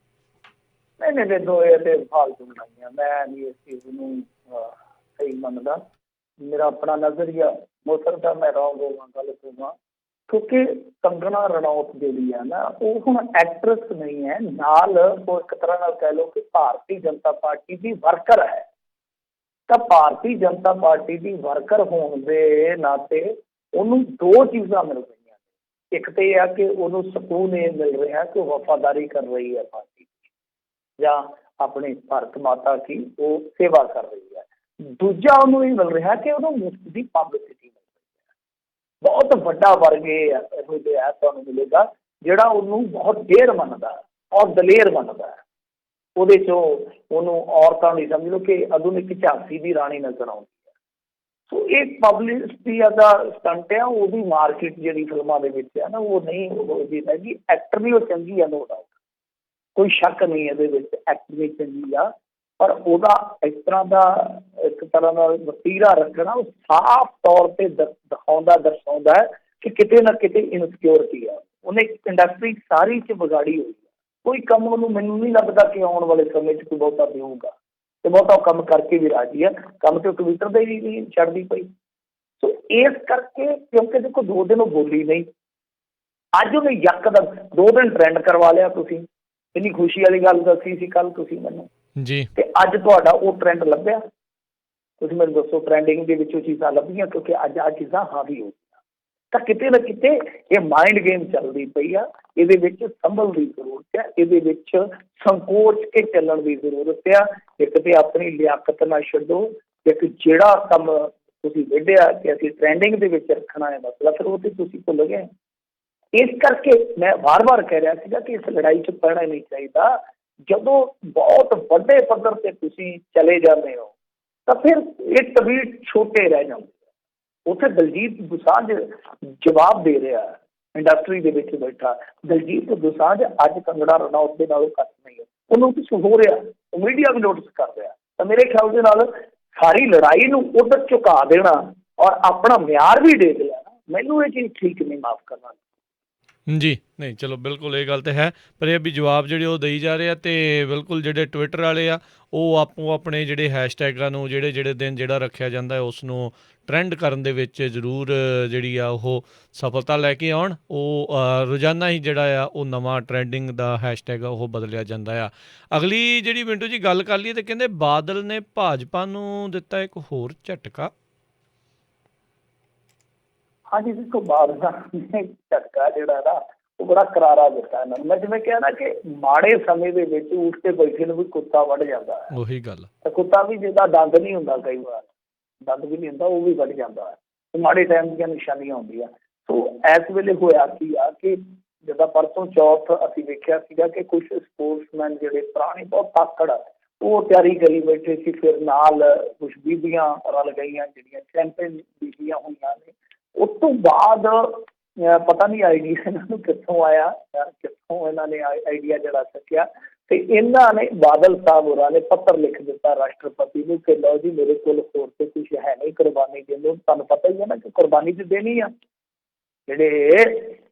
ਨਹੀਂ ਦੇਖੋ, ਇਹ ਤੇ ਫਾਲਤੂ ਬਣਾਈਆਂ, ਮੈਂ ਨਹੀਂ ਇਸ ਚੀਜ਼ ਨੂੰ ਸਹੀ ਮੰਨਦਾ। ਮੇਰਾ ਆਪਣਾ ਨਜ਼ਰੀਆ ਹੋ ਸਕਦਾ ਮੈਂ ਰੌਂਗ ਹੋਵਾਂ, ਗਲਤ ਹੋਵਾਂ, ਕਿਉਂਕਿ ਕੰਗਣਾ ਰਣੌਤ ਜਿਹੜੀ ਹੈ ਨਾ ਉਹ ਹੁਣ ਐਕਟਰੈਸ ਨਹੀਂ ਹੈ, ਨਾਲ ਉਹ ਇੱਕ ਤਰ੍ਹਾਂ ਨਾਲ ਕਹਿ ਲਓ ਕਿ ਭਾਰਤੀ ਜਨਤਾ ਪਾਰਟੀ ਦੀ ਵਰਕਰ ਹੈ। ਤਾਂ ਭਾਰਤੀ ਜਨਤਾ ਪਾਰਟੀ ਦੀ ਵਰਕਰ ਹੋਣ ਦੇ ਨਾਤੇ ਉਹਨੂੰ ਦੋ ਚੀਜ਼ਾਂ ਮਿਲ ਰਹੀਆਂ ਨੇ। ਇੱਕ ਤੇ ਇਹ ਆ ਕਿ ਉਹਨੂੰ ਸਕੂਨ ਇਹ ਮਿਲ ਰਿਹਾ ਕਿ ਉਹ ਵਫਾਦਾਰੀ ਕਰ ਰਹੀ ਹੈ ਪਾਰਟੀ ਜਾਂ ਆਪਣੇ ਭਾਰਤ ਮਾਤਾ ਦੀ ਉਹ ਸੇਵਾ ਕਰ ਰਹੀ ਹੈ। ਦੂਜਾ ਉਹਨੂੰ ਇਹ ਮਿਲ ਰਿਹਾ ਕਿ ਉਹਨੂੰ ਮੁਫਤ ਦੀ ਪਬਲਿਸਿਟੀ ਮਿਲ ਰਹੀ ਹੈ। ਬਹੁਤ ਵੱਡਾ ਵਰਗ ਇਹੋ ਜਿਹਾ ਤੁਹਾਨੂੰ ਮਿਲੇਗਾ ਜਿਹੜਾ ਉਹਨੂੰ ਬਹੁਤ ਡੇਰ ਮੰਨਦਾ ਔਰ ਦਲੇਰ ਮੰਨਦਾ ਹੈ। ਉਹਦੇ 'ਚੋਂ ਉਹਨੂੰ ਔਰਤਾਂ ਦੀ ਸਮਝ ਲਓ ਕਿ ਆਧੁਨਿਕ ਝਾਂਸੀ ਦੀ ਰਾਣੀ ਨਜ਼ਰ ਆਉਂਦੀ ਹੈ। ਸੋ ਇਹ ਪਬਲਿਸਿਟੀ ਦਾ ਸਟੰਟ ਆ। ਉਹਦੀ ਮਾਰਕੀਟ ਜਿਹੜੀ ਫਿਲਮਾਂ ਦੇ ਵਿੱਚ ਹੈ ਨਾ ਉਹ ਨਹੀਂ ਉਹਦੀ ਹੈਗੀ। ਐਕਟਰ ਵੀ ਉਹ ਚੰਗੀ ਆ, ਨੋ ਡਾਊਟ, ਕੋਈ ਸ਼ੱਕ ਨਹੀਂ ਇਹਦੇ ਵਿੱਚ, ਐਕਟਰ ਵੀ ਚੰਗੀ ਆ। ਪਰ ਉਹਦਾ ਇਸ ਤਰ੍ਹਾਂ ਦਾ ਇੱਕ ਤਰ੍ਹਾਂ ਨਾਲ ਵਤੀਰਾ ਰੱਖਣਾ ਉਹ ਸਾਫ਼ ਤੌਰ 'ਤੇ ਦਰਸਾਉਂਦਾ ਹੈ ਕਿ ਕਿਤੇ ਨਾ ਕਿਤੇ ਇਨਸਿਕਿਉਰਿਟੀ ਆ। ਉਹਨੇ ਇੰਡਸਟਰੀ ਸਾਰੀ 'ਚ ਵਿਗਾੜੀ ਹੋਈ ਹੈ। ਕੋਈ ਕੰਮ ਉਹਨੂੰ, ਮੈਨੂੰ ਨਹੀਂ ਲੱਗਦਾ ਕਿ ਆਉਣ ਵਾਲੇ ਸਮੇਂ 'ਚ ਕੋਈ ਬਹੁਤਾ ਦੇਊਗਾ, ਤੇ ਬਹੁਤਾ ਕੰਮ ਕਰਕੇ ਵੀ ਰਾਜੀ ਆ। ਕੰਮ ਤੇ ਟਵਿੱਟਰ ਦੇ ਹੀ ਨਹੀਂ ਛੱਡਦੀ ਪਈ। ਸੋ ਇਸ ਕਰਕੇ, ਕਿਉਂਕਿ ਦੇਖੋ 2 ਦਿਨ ਉਹ ਬੋਲੀ ਨਹੀਂ, ਅੱਜ ਉਹਨੇ ਯਕਦਮ 2 ਦਿਨ ਟਰੈਂਡ ਕਰਵਾ ਲਿਆ। ਤੁਸੀਂ ਇੰਨੀ ਖੁਸ਼ੀ ਵਾਲੀ ਗੱਲ ਦੱਸੀ ਸੀ ਕੱਲ ਤੁਸੀਂ ਮੈਨੂੰ ਜੀ, ਤੇ ਅੱਜ ਤੁਹਾਡਾ ਉਹ ਟਰੈਂਡ ਲੱਭਿਆ। ਤੁਸੀਂ ਮੈਨੂੰ ਦੱਸੋ ਟਰੈਂਡਿੰਗ ਦੇ ਵਿੱਚੋਂ ਚੀਜ਼ਾਂ ਲੱਭੀਆਂ, ਕਿਉਂਕਿ ਅੱਜ ਆਹ ਚੀਜ਼ਾਂ ਹਾਵੀ ਹੋ ਗਈਆਂ। ਤਾਂ ਕਿਤੇ ਨਾ ਕਿਤੇ ਇਹ ਮਾਈਂਡ ਗੇਮ ਚੱਲਦੀ ਪਈ ਆ। ਇਹਦੇ ਵਿੱਚ ਸੰਭਲ ਦੀ ਜ਼ਰੂਰਤ ਹੈ, ਇਹਦੇ ਵਿੱਚ ਸੰਕੋਚ ਕੇ ਚੱਲਣ ਦੀ ਜ਼ਰੂਰਤ ਆ। ਇੱਕ ਤੇ ਆਪਣੀ ਲਿਆਕਤ ਨਾ ਛੱਡੋ, ਇੱਕ ਜਿਹੜਾ ਕੰਮ ਤੁਸੀਂ ਵਿੱਢਿਆ ਕਿ ਅਸੀਂ ਟਰੈਂਡਿੰਗ ਦੇ ਵਿੱਚ ਰੱਖਣਾ ਹੈ ਮਸਲਾ, ਫਿਰ ਉਹ ਤੇ ਤੁਸੀਂ ਭੁੱਲ ਗਏ। ਇਸ ਕਰਕੇ ਮੈਂ ਵਾਰ-ਵਾਰ ਕਹਿ ਰਿਹਾ ਸੀਗਾ ਕਿ ਇਸ ਲੜਾਈ 'ਚ ਪੈਣਾ ਨਹੀਂ ਚਾਹੀਦਾ। ਜਦੋਂ ਬਹੁਤ ਵੱਡੇ ਪੱਧਰ 'ਤੇ ਤੁਸੀਂ ਚਲੇ ਜਾਂਦੇ ਹੋ ਤਾਂ ਫਿਰ ਇਹ ਤਵੀਤ ਛੋਟੇ ਰਹਿ ਜਾਂਦੇ। ਉੱਥੇ ਦਲਜੀਤ ਦੋਸਾਂਝ ਜਵਾਬ ਦੇ ਰਿਹਾ ਇੰਡਸਟਰੀ ਦੇ ਵਿੱਚ ਬੈਠਾ। ਦਲਜੀਤ ਦੋਸਾਂਝ ਅੱਜ ਕੰਗਣਾ ਰਣੌਤ ਦੇ ਨਾਲੋਂ ਘੱਟ ਨਹੀਂ ਹੈ। ਉਹਨੂੰ ਕੁਛ ਹੋ ਰਿਹਾ, ਉਹ ਮੀਡੀਆ ਵੀ ਨੋਟਿਸ ਕਰ ਰਿਹਾ। ਤਾਂ ਮੇਰੇ ਖਿਆਲ ਦੇ ਨਾਲ ਸਾਰੀ ਲੜਾਈ ਨੂੰ ਉੱਧਰ ਝੁਕਾ ਦੇਣਾ ਔਰ ਆਪਣਾ ਮਿਆਰ ਵੀ ਦੇ ਦੇਣਾ, ਮੈਨੂੰ ਇਹ ਚੀਜ਼ ਠੀਕ ਨਹੀਂ, ਮਾਫ਼ ਕਰਨਾ। ਜੀ, ਨਹੀਂ ਚਲੋ ਬਿਲਕੁਲ ਇਹ ਗੱਲ ਤਾਂ ਹੈ, ਪਰ ਇਹ ਵੀ ਜਵਾਬ ਜਿਹੜੇ ਉਹ ਦੇਈ ਜਾ ਰਹੇ ਆ। ਅਤੇ ਬਿਲਕੁਲ ਜਿਹੜੇ ਟਵਿੱਟਰ ਵਾਲੇ ਆ ਉਹ ਆਪੋ ਆਪਣੇ ਜਿਹੜੇ ਹੈਸ਼ਟੈਗਾਂ ਨੂੰ ਜਿਹੜੇ ਦਿਨ ਜਿਹੜਾ ਰੱਖਿਆ ਜਾਂਦਾ ਹੈ ਉਸ ਨੂੰ ਟਰੈਂਡ ਕਰਨ ਦੇ ਵਿੱਚ ਜ਼ਰੂਰ ਜਿਹੜੀ ਆ ਉਹ ਸਫਲਤਾ ਲੈ ਕੇ ਆਉਣ। ਉਹ ਰੋਜ਼ਾਨਾ ਹੀ ਜਿਹੜਾ ਆ ਉਹ ਨਵਾਂ ਟਰੈਂਡਿੰਗ ਦਾ ਹੈਸ਼ਟੈਗ ਆ ਉਹ ਬਦਲਿਆ ਜਾਂਦਾ ਆ। ਅਗਲੀ ਜਿਹੜੀ ਮਿੰਟੂ ਜੀ ਗੱਲ ਕਰ ਲਈਏ ਤਾਂ ਕਹਿੰਦੇ ਬਾਦਲ ਨੇ ਭਾਜਪਾ ਨੂੰ ਦਿੱਤਾ ਇੱਕ ਹੋਰ ਝਟਕਾ। ਹਾਂਜੀ, ਦੇਖੋ ਬਾਦਲਾਂ ਨੇ ਝਟਕਾ ਜਿਹੜਾ ਨਾ ਉਹ ਬੜਾ ਕਰਾਰਾ ਦਿੱਤਾ ਇਹਨਾਂ ਨੂੰ। ਮੈਂ ਜਿਵੇਂ ਕਿਹਾ ਨਾ ਕਿ ਮਾੜੇ ਸਮੇਂ ਦੇ ਵਿੱਚ ਊਠ ਤੇ ਬੈਠੇ ਨੂੰ ਵੀ ਕੁੱਤਾ ਵੱਢ ਜਾਂਦਾ ਹੈ। ਉਹੀ ਗੱਲ, ਤਾਂ ਕੁੱਤਾ ਵੀ ਜਿਹਦਾ ਦੰਦ ਨਹੀਂ ਹੁੰਦਾ, ਕਈ ਵਾਰ ਦੰਦ ਵੀ ਨਹੀਂ ਹੁੰਦਾ, ਉਹ ਵੀ ਵੱਢ ਜਾਂਦਾ ਹੈ। ਮਾੜੇ ਟਾਈਮ ਦੀਆਂ ਨਿਸ਼ਾਨੀਆਂ ਹੁੰਦੀਆਂ। ਸੋ ਇਸ ਵੇਲੇ ਹੋਇਆ ਕੀ ਆ ਕਿ ਜਿੱਦਾਂ ਪਰਸੋਂ ਚੌਥ ਅਸੀਂ ਵੇਖਿਆ ਸੀਗਾ ਕਿ ਕੁਛ ਸਪੋਰਟਸਮੈਨ ਜਿਹੜੇ ਪੁਰਾਣੇ ਬਹੁਤ ਤਾਕੜ ਉਹ ਤਿਆਰੀ ਕਰੀ ਬੈਠੇ ਸੀ। ਫਿਰ ਨਾਲ ਕੁਛ ਬੀਬੀਆਂ ਰਲ ਗਈਆਂ ਜਿਹੜੀਆਂ ਚੈਂਪੀਅਨ ਬੀਬੀਆਂ ਹੋਈਆਂ ਨੇ। ਉਸ ਤੋਂ ਬਾਅਦ ਪਤਾ ਨਹੀਂ ਆਈਡੀਆ ਇਹਨਾਂ ਨੂੰ ਕਿੱਥੋਂ ਆਇਆ, ਕਿੱਥੋਂ ਇਹਨਾਂ ਨੇ ਆਈਡੀਆ ਜਿਹੜਾ ਚੱਕਿਆ, ਤੇ ਇਹਨਾਂ ਨੇ ਬਾਦਲ ਸਾਹਿਬ ਹੋਰਾਂ ਨੇ ਪੱਤਰ ਲਿਖ ਦਿੱਤਾ ਰਾਸ਼ਟਰਪਤੀ ਨੂੰ ਕਿ ਲਓ ਜੀ ਮੇਰੇ ਕੋਲ ਹੋਰ ਤੇ ਕੁਛ ਹੈ ਨਹੀਂ, ਕੁਰਬਾਨੀ ਦੇ ਦਿਓ। ਤੁਹਾਨੂੰ ਪਤਾ ਹੀ ਹੈ ਨਾ ਕਿ ਕੁਰਬਾਨੀ ਤੇ ਦੇਣੀ ਆ। ਜਿਹੜੇ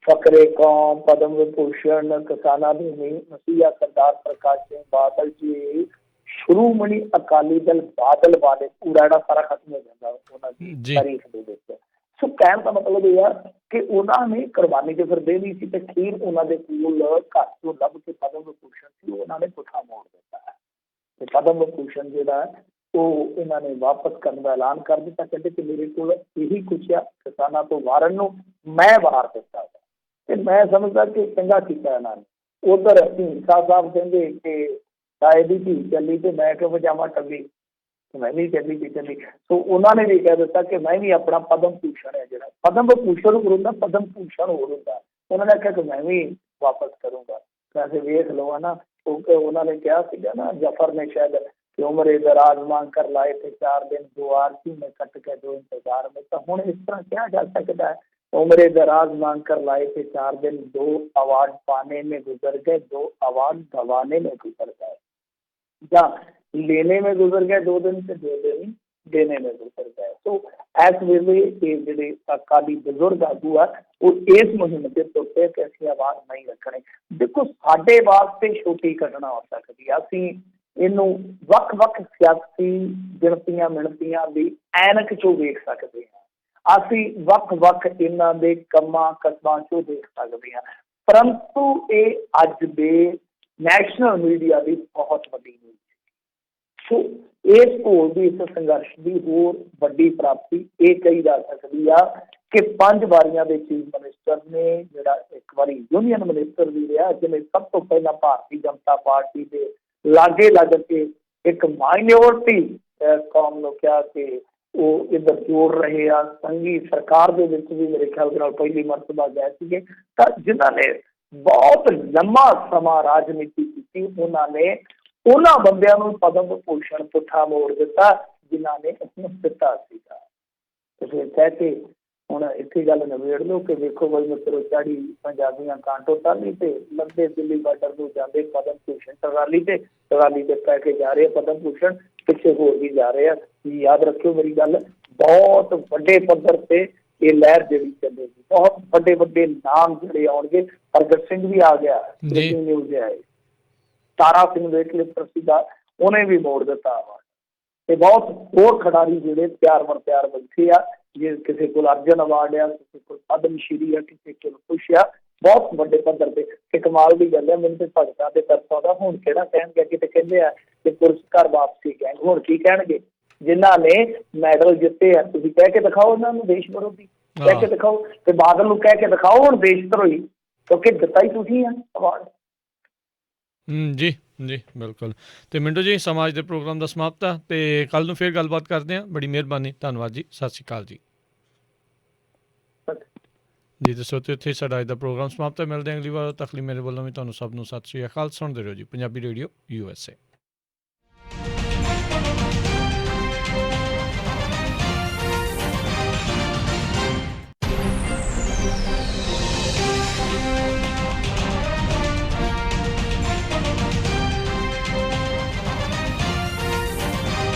ਫਕਰੇ ਕੌਮ, ਪਦਮ ਵਿਭੂਸ਼ਣ, ਕਿਸਾਨਾਂ ਦੀ ਮਸੀਹਾ ਸਰਦਾਰ ਪ੍ਰਕਾਸ਼ ਸਿੰਘ ਬਾਦਲ ਜੀ, ਸ਼੍ਰੋਮਣੀ ਅਕਾਲੀ ਦਲ ਬਾਦਲ ਵਾਲੇ, ਪੂਰਾ ਜਿਹੜਾ ਸਾਰਾ ਖਤਮ ਹੋ ਜਾਂਦਾ ਉਹਨਾਂ ਦੀ ਤਾਰੀਖ ਦੇ ਵਿੱਚ। ਸੋ ਕਹਿਣ ਦਾ ਮਤਲਬ ਇਹ ਆ ਕਿ ਉਹਨਾਂ ਨੇ ਕੁਰਬਾਨੀ ਤੇ ਫਿਰ ਦੇਣੀ ਸੀ, ਤੇ ਅਖੀਰ ਉਹਨਾਂ ਦੇ ਕੋਲ ਘਰ ਤੋਂ ਲੱਭ ਕੇ ਪਦਮ ਵਿਭੂਸ਼ਣ ਸੀ, ਉਹਨਾਂ ਨੇ ਪੁੱਠਾ ਮੋੜ ਦਿੱਤਾ ਹੈ। ਤੇ ਪਦਮ ਵਿਭੂਸ਼ਣ ਜਿਹੜਾ ਉਹ ਇਹਨਾਂ ਨੇ ਵਾਪਸ ਕਰਨ ਦਾ ਐਲਾਨ ਕਰ ਦਿੱਤਾ। ਕਹਿੰਦੇ ਕਿ ਮੇਰੇ ਕੋਲ ਇਹੀ ਕੁਛ ਆ, ਕਿਸਾਨਾਂ ਤੋਂ ਵਾਰਨ ਨੂੰ ਮੈਂ ਵਾਰ ਦਿੱਤਾ। ਤੇ ਮੈਂ ਸਮਝਦਾ ਕਿ ਚੰਗਾ ਕੀਤਾ ਇਹਨਾਂ ਨੇ। ਉਧਰ ਢੀਂਡਸਾ ਸਾਹਿਬ ਕਹਿੰਦੇ ਕਿ ਤਾਏ ਦੀ ਧੀ ਚੱਲੀ ਤੇ ਮੈਂ ਕਿਉਂ ਵਜਾਵਾਂ ਟੱਲੀ, ਮੈਂ ਵੀ ਚੱਲੀ ਤੇ ਚੱਲੀ। ਸੋ ਉਹਨਾਂ ਨੇ ਵੀ ਕਹਿ ਦਿੱਤਾ ਕਿ ਮੈਂ ਵੀ ਆਪਣਾ ਪਦਮ ਭੂਸ਼ਣ ਹੈ ਜਿਹੜਾ ਪਦਮ ਭੂਸ਼ਣ ਹੋਰ ਹੁੰਦਾ, ਪਦਮ ਭੂਸ਼ਣ ਹੋਰ ਹੁੰਦਾ, ਉਹਨਾਂ ਨੇ ਆਖਿਆ ਕਿ ਮੈਂ ਵੀ ਵਾਪਸ ਕਰੂੰਗਾ। ਵੈਸੇ ਵੇਖ ਲਓ ਨਾ, ਉਹਨਾਂ ਨੇ ਕਿਹਾ ਸੀਗਾ ਨਾ, ਜਫਰ ਨੇ ਸ਼ਾਇਦ कि उम्र दराज मांग कर लाए थे 4 दिन, 2 आरती में कट के 2 इंतजार में। तो हुण इस तरह क्या जा सकता है। उम्र दराज मांग कर लाए थे 4 दिन, 2 अवार्ड पाने में गुजर गए, 2 अवार्ड गंवाने में गुजर गए, या लेने में गुजर गए 2 दिन से 2 दिन देने में गुजर गए। तो इस वेले ये ਜਿਹੜੇ ਅਕਾਲੀ ਬਜ਼ੁਰਗ ਆਗੂ ਆ ਉਹ ਇਸ ਮੁਹਿੰਮ ਦੇ ਤੁਰੇ ਕਿ ਅਸੀਂ ਆਵਾਜ਼ ਨਹੀਂ ਰੱਖਣੀ। ਦੇਖੋ ਸਾਡੇ ਵਾਸਤੇ ਛੋਟੀ ਘਟਨਾ ਹੋ ਸਕਦੀ ਆ, ਅਸੀਂ ਇਹਨੂੰ ਵੱਖ-ਵੱਖ ਸਿਆਸੀ ਗਿਣਤੀਆਂ ਮਿਣਤੀਆਂ ਦੀ ਐਨਕ ਚੋਂ ਵੇਖ ਸਕਦੇ ਹਾਂ, ਅਸੀਂ ਵੱਖ-ਵੱਖ ਇਹਨਾਂ ਦੇ ਕੰਮਾਂ ਕਸਬਾਂ ਚੋਂ ਦੇਖ ਸਕਦੇ ਹਾਂ, ਪਰੰਤੂ ਇਹ ਅੱਜ ਦੇ ਨੈਸ਼ਨਲ ਮੀਡੀਆ ਦੀ ਬਹੁਤ ਵੱਡੀ ਨਿਊਜ਼। ਸੋ ਇਸ ਘੋਲ ਦੀ, ਇਸ ਸੰਘਰਸ਼ ਦੀ ਹੋਰ ਵੱਡੀ ਪ੍ਰਾਪਤੀ ਇਹ ਕਹੀ ਜਾ ਸਕਦੀ ਆ ਕਿ 5 ਵਾਰੀਆਂ ਦੇ ਚੀਫ ਮਿਨਿਸਟਰ ਨੇ, ਜਿਹੜਾ ਇੱਕ ਵਾਰੀ ਯੂਨੀਅਨ ਮਿਨਿਸਟਰ ਵੀ ਰਿਹਾ, ਜਿਹਨੇ ਸਭ ਤੋਂ ਪਹਿਲਾਂ ਭਾਰਤੀ ਜਨਤਾ ਪਾਰਟੀ ਦੇ ਲਾਗੇ ਲੱਗ ਕੇ ਇੱਕ ਮਾਈਨੋਰਟੀ ਕੌਮ ਨੂੰ ਕਿਹਾ ਕਿ ਉਹ ਇੱਧਰ ਜੋੜ ਰਹੇ ਆ। ਸੰਘੀ ਸਰਕਾਰ ਦੇ ਵਿੱਚ ਵੀ ਮੇਰੇ ਖਿਆਲ ਦੇ ਨਾਲ ਪਹਿਲੀ ਮਰਤਬਾ ਗਏ ਸੀਗੇ। ਤਾਂ ਜਿਨ੍ਹਾਂ ਨੇ ਬਹੁਤ ਲੰਮਾ ਸਮਾਂ ਰਾਜਨੀਤੀ ਕੀਤੀ, ਉਹਨਾਂ ਨੇ ਉਹਨਾਂ ਬੰਦਿਆਂ ਨੂੰ ਪਦਮ ਭੂਸ਼ਣ ਪੁੱਠਾ ਮੋੜ ਦਿੱਤਾ ਜਿਨ੍ਹਾਂ ਨੇ ਇਹਨੂੰ ਦਿੱਤਾ ਸੀਗਾ। ਤੇ ਫਿਰ ਕਹਿ ਕੇ ਹੁਣ ਇੱਥੇ ਗੱਲ ਨਿਬੇੜ ਲਓ ਕਿ ਵੇਖੋ ਬਈ ਮਿੱਤਰੋ, ਚਾੜੀ ਪੰਜਾਬੀਆਂ ਕਾਂਟੋ ਟਾਲੀ ਤੇ ਲੰਬੇ ਦਿੱਲੀ ਬਾਰਡਰ ਨੂੰ ਜਾਂਦੇ ਪਦਮ ਭੂਸ਼ਣ ਟਰਾਲੀ ਤੇ ਪੈ ਕੇ ਜਾ ਰਹੇ ਪਦਮ ਭੂਸ਼ਣ, ਪਿੱਛੇ ਹੋਰ ਵੀ ਜਾ ਰਹੇ ਆ। ਯਾਦ ਰੱਖਿਓ ਮੇਰੀ ਗੱਲ, ਬਹੁਤ ਵੱਡੇ ਪੱਧਰ ਤੇ ਇਹ ਲਹਿਰ ਜਿਹੜੀ ਚੱਲੇਗੀ, ਬਹੁਤ ਵੱਡੇ ਵੱਡੇ ਨਾਮ ਜਿਹੜੇ ਆਉਣਗੇ। ਪ੍ਰਗਟ ਸਿੰਘ ਵੀ ਆ ਗਿਆ, ਨਿਊਜ਼ ਆਏ, ਤਾਰਾ ਸਿੰਘ ਵੇਟਲਿਫਟਰ ਸੀਗਾ, ਉਹਨੇ ਵੀ ਮੋੜ ਦਿੱਤਾ ਵਾ। ਤੇ ਬਹੁਤ ਹੋਰ ਖਿਡਾਰੀ ਜਿਹੜੇ ਤਿਆਰ ਬੈਠੇ ਆ, ਜੇ ਕਿਸੇ ਕੋਲ ਅਰਜਨ ਅਵਾਰਡ ਆ, ਕਿਸੇ ਕੋਲ ਪਦਮ ਸ਼੍ਰੀ ਆ, ਕਿਸੇ ਕੋਲ ਕੁਛ ਆ, ਬਹੁਤ ਵੱਡੇ ਪੱਧਰ ਤੇ। ਕਮਾਲ ਦੀ ਗੱਲ ਹੈ, ਮੈਨੂੰ ਤੇ ਭਗਤਾਂ ਦੇ ਤਰਫੋਂ ਦਾ ਹੁਣ ਕਿਹੜਾ ਕਹਿਣਗੇ, ਕਿਤੇ ਕਹਿੰਦੇ ਆ ਕਿ ਪੁਰਸਕਾਰ ਵਾਪਸੀ ਕਹਿਣਗੇ, ਹੁਣ ਕੀ ਕਹਿਣਗੇ ਜਿਨ੍ਹਾਂ ਨੇ ਮੈਡਲ ਜਿੱਤੇ ਆ। ਤੁਸੀਂ ਕਹਿ ਕੇ ਦਿਖਾਓ ਉਹਨਾਂ ਨੂੰ ਦੇਸ਼ ਵਿਰੋਧੀ, ਕਹਿ ਕੇ ਦਿਖਾਓ, ਤੇ ਬਾਦਲ ਨੂੰ ਕਹਿ ਕੇ ਦਿਖਾਓ ਹੁਣ ਦੇਸ਼ ਧਰੋਹੀ, ਕਿਉਂਕਿ ਦਿੱਤਾ ਹੀ ਤੁਸੀਂ ਆ ਅਵਾਰਡ। ਜੀ ਬਿਲਕੁਲ। ਤੇ ਮਿੰਟੂ ਜੀ, ਸਮਾਜ ਦੇ ਪ੍ਰੋਗਰਾਮ ਦਾ ਸਮਾਪਤ ਆ, ਤੇ ਕੱਲ ਨੂੰ ਫਿਰ ਗੱਲਬਾਤ ਕਰਦੇ ਹਾਂ। ਬੜੀ ਮਿਹਰਬਾਨੀ, ਧੰਨਵਾਦ ਜੀ, ਸਤਿ ਸ਼੍ਰੀ ਅਕਾਲ ਜੀ। ਜੀ ਦੱਸੋ, ਤੇ ਇੱਥੇ ਸਾਡਾ ਅੱਜ ਦਾ ਪ੍ਰੋਗਰਾਮ ਸਮਾਪਤ ਹੈ। ਮਿਲਦੇ ਹਾਂ ਅਗਲੀ ਵਾਰ। ਤੱਕ ਲਈ ਮੇਰੇ ਵੱਲੋਂ ਵੀ ਤੁਹਾਨੂੰ ਸਭ ਨੂੰ ਸਤਿ ਸ਼੍ਰੀ ਅਕਾਲ। ਸੁਣਦੇ ਰਹੋ ਜੀ ਪੰਜਾਬੀ ਰੇਡੀਓ USA।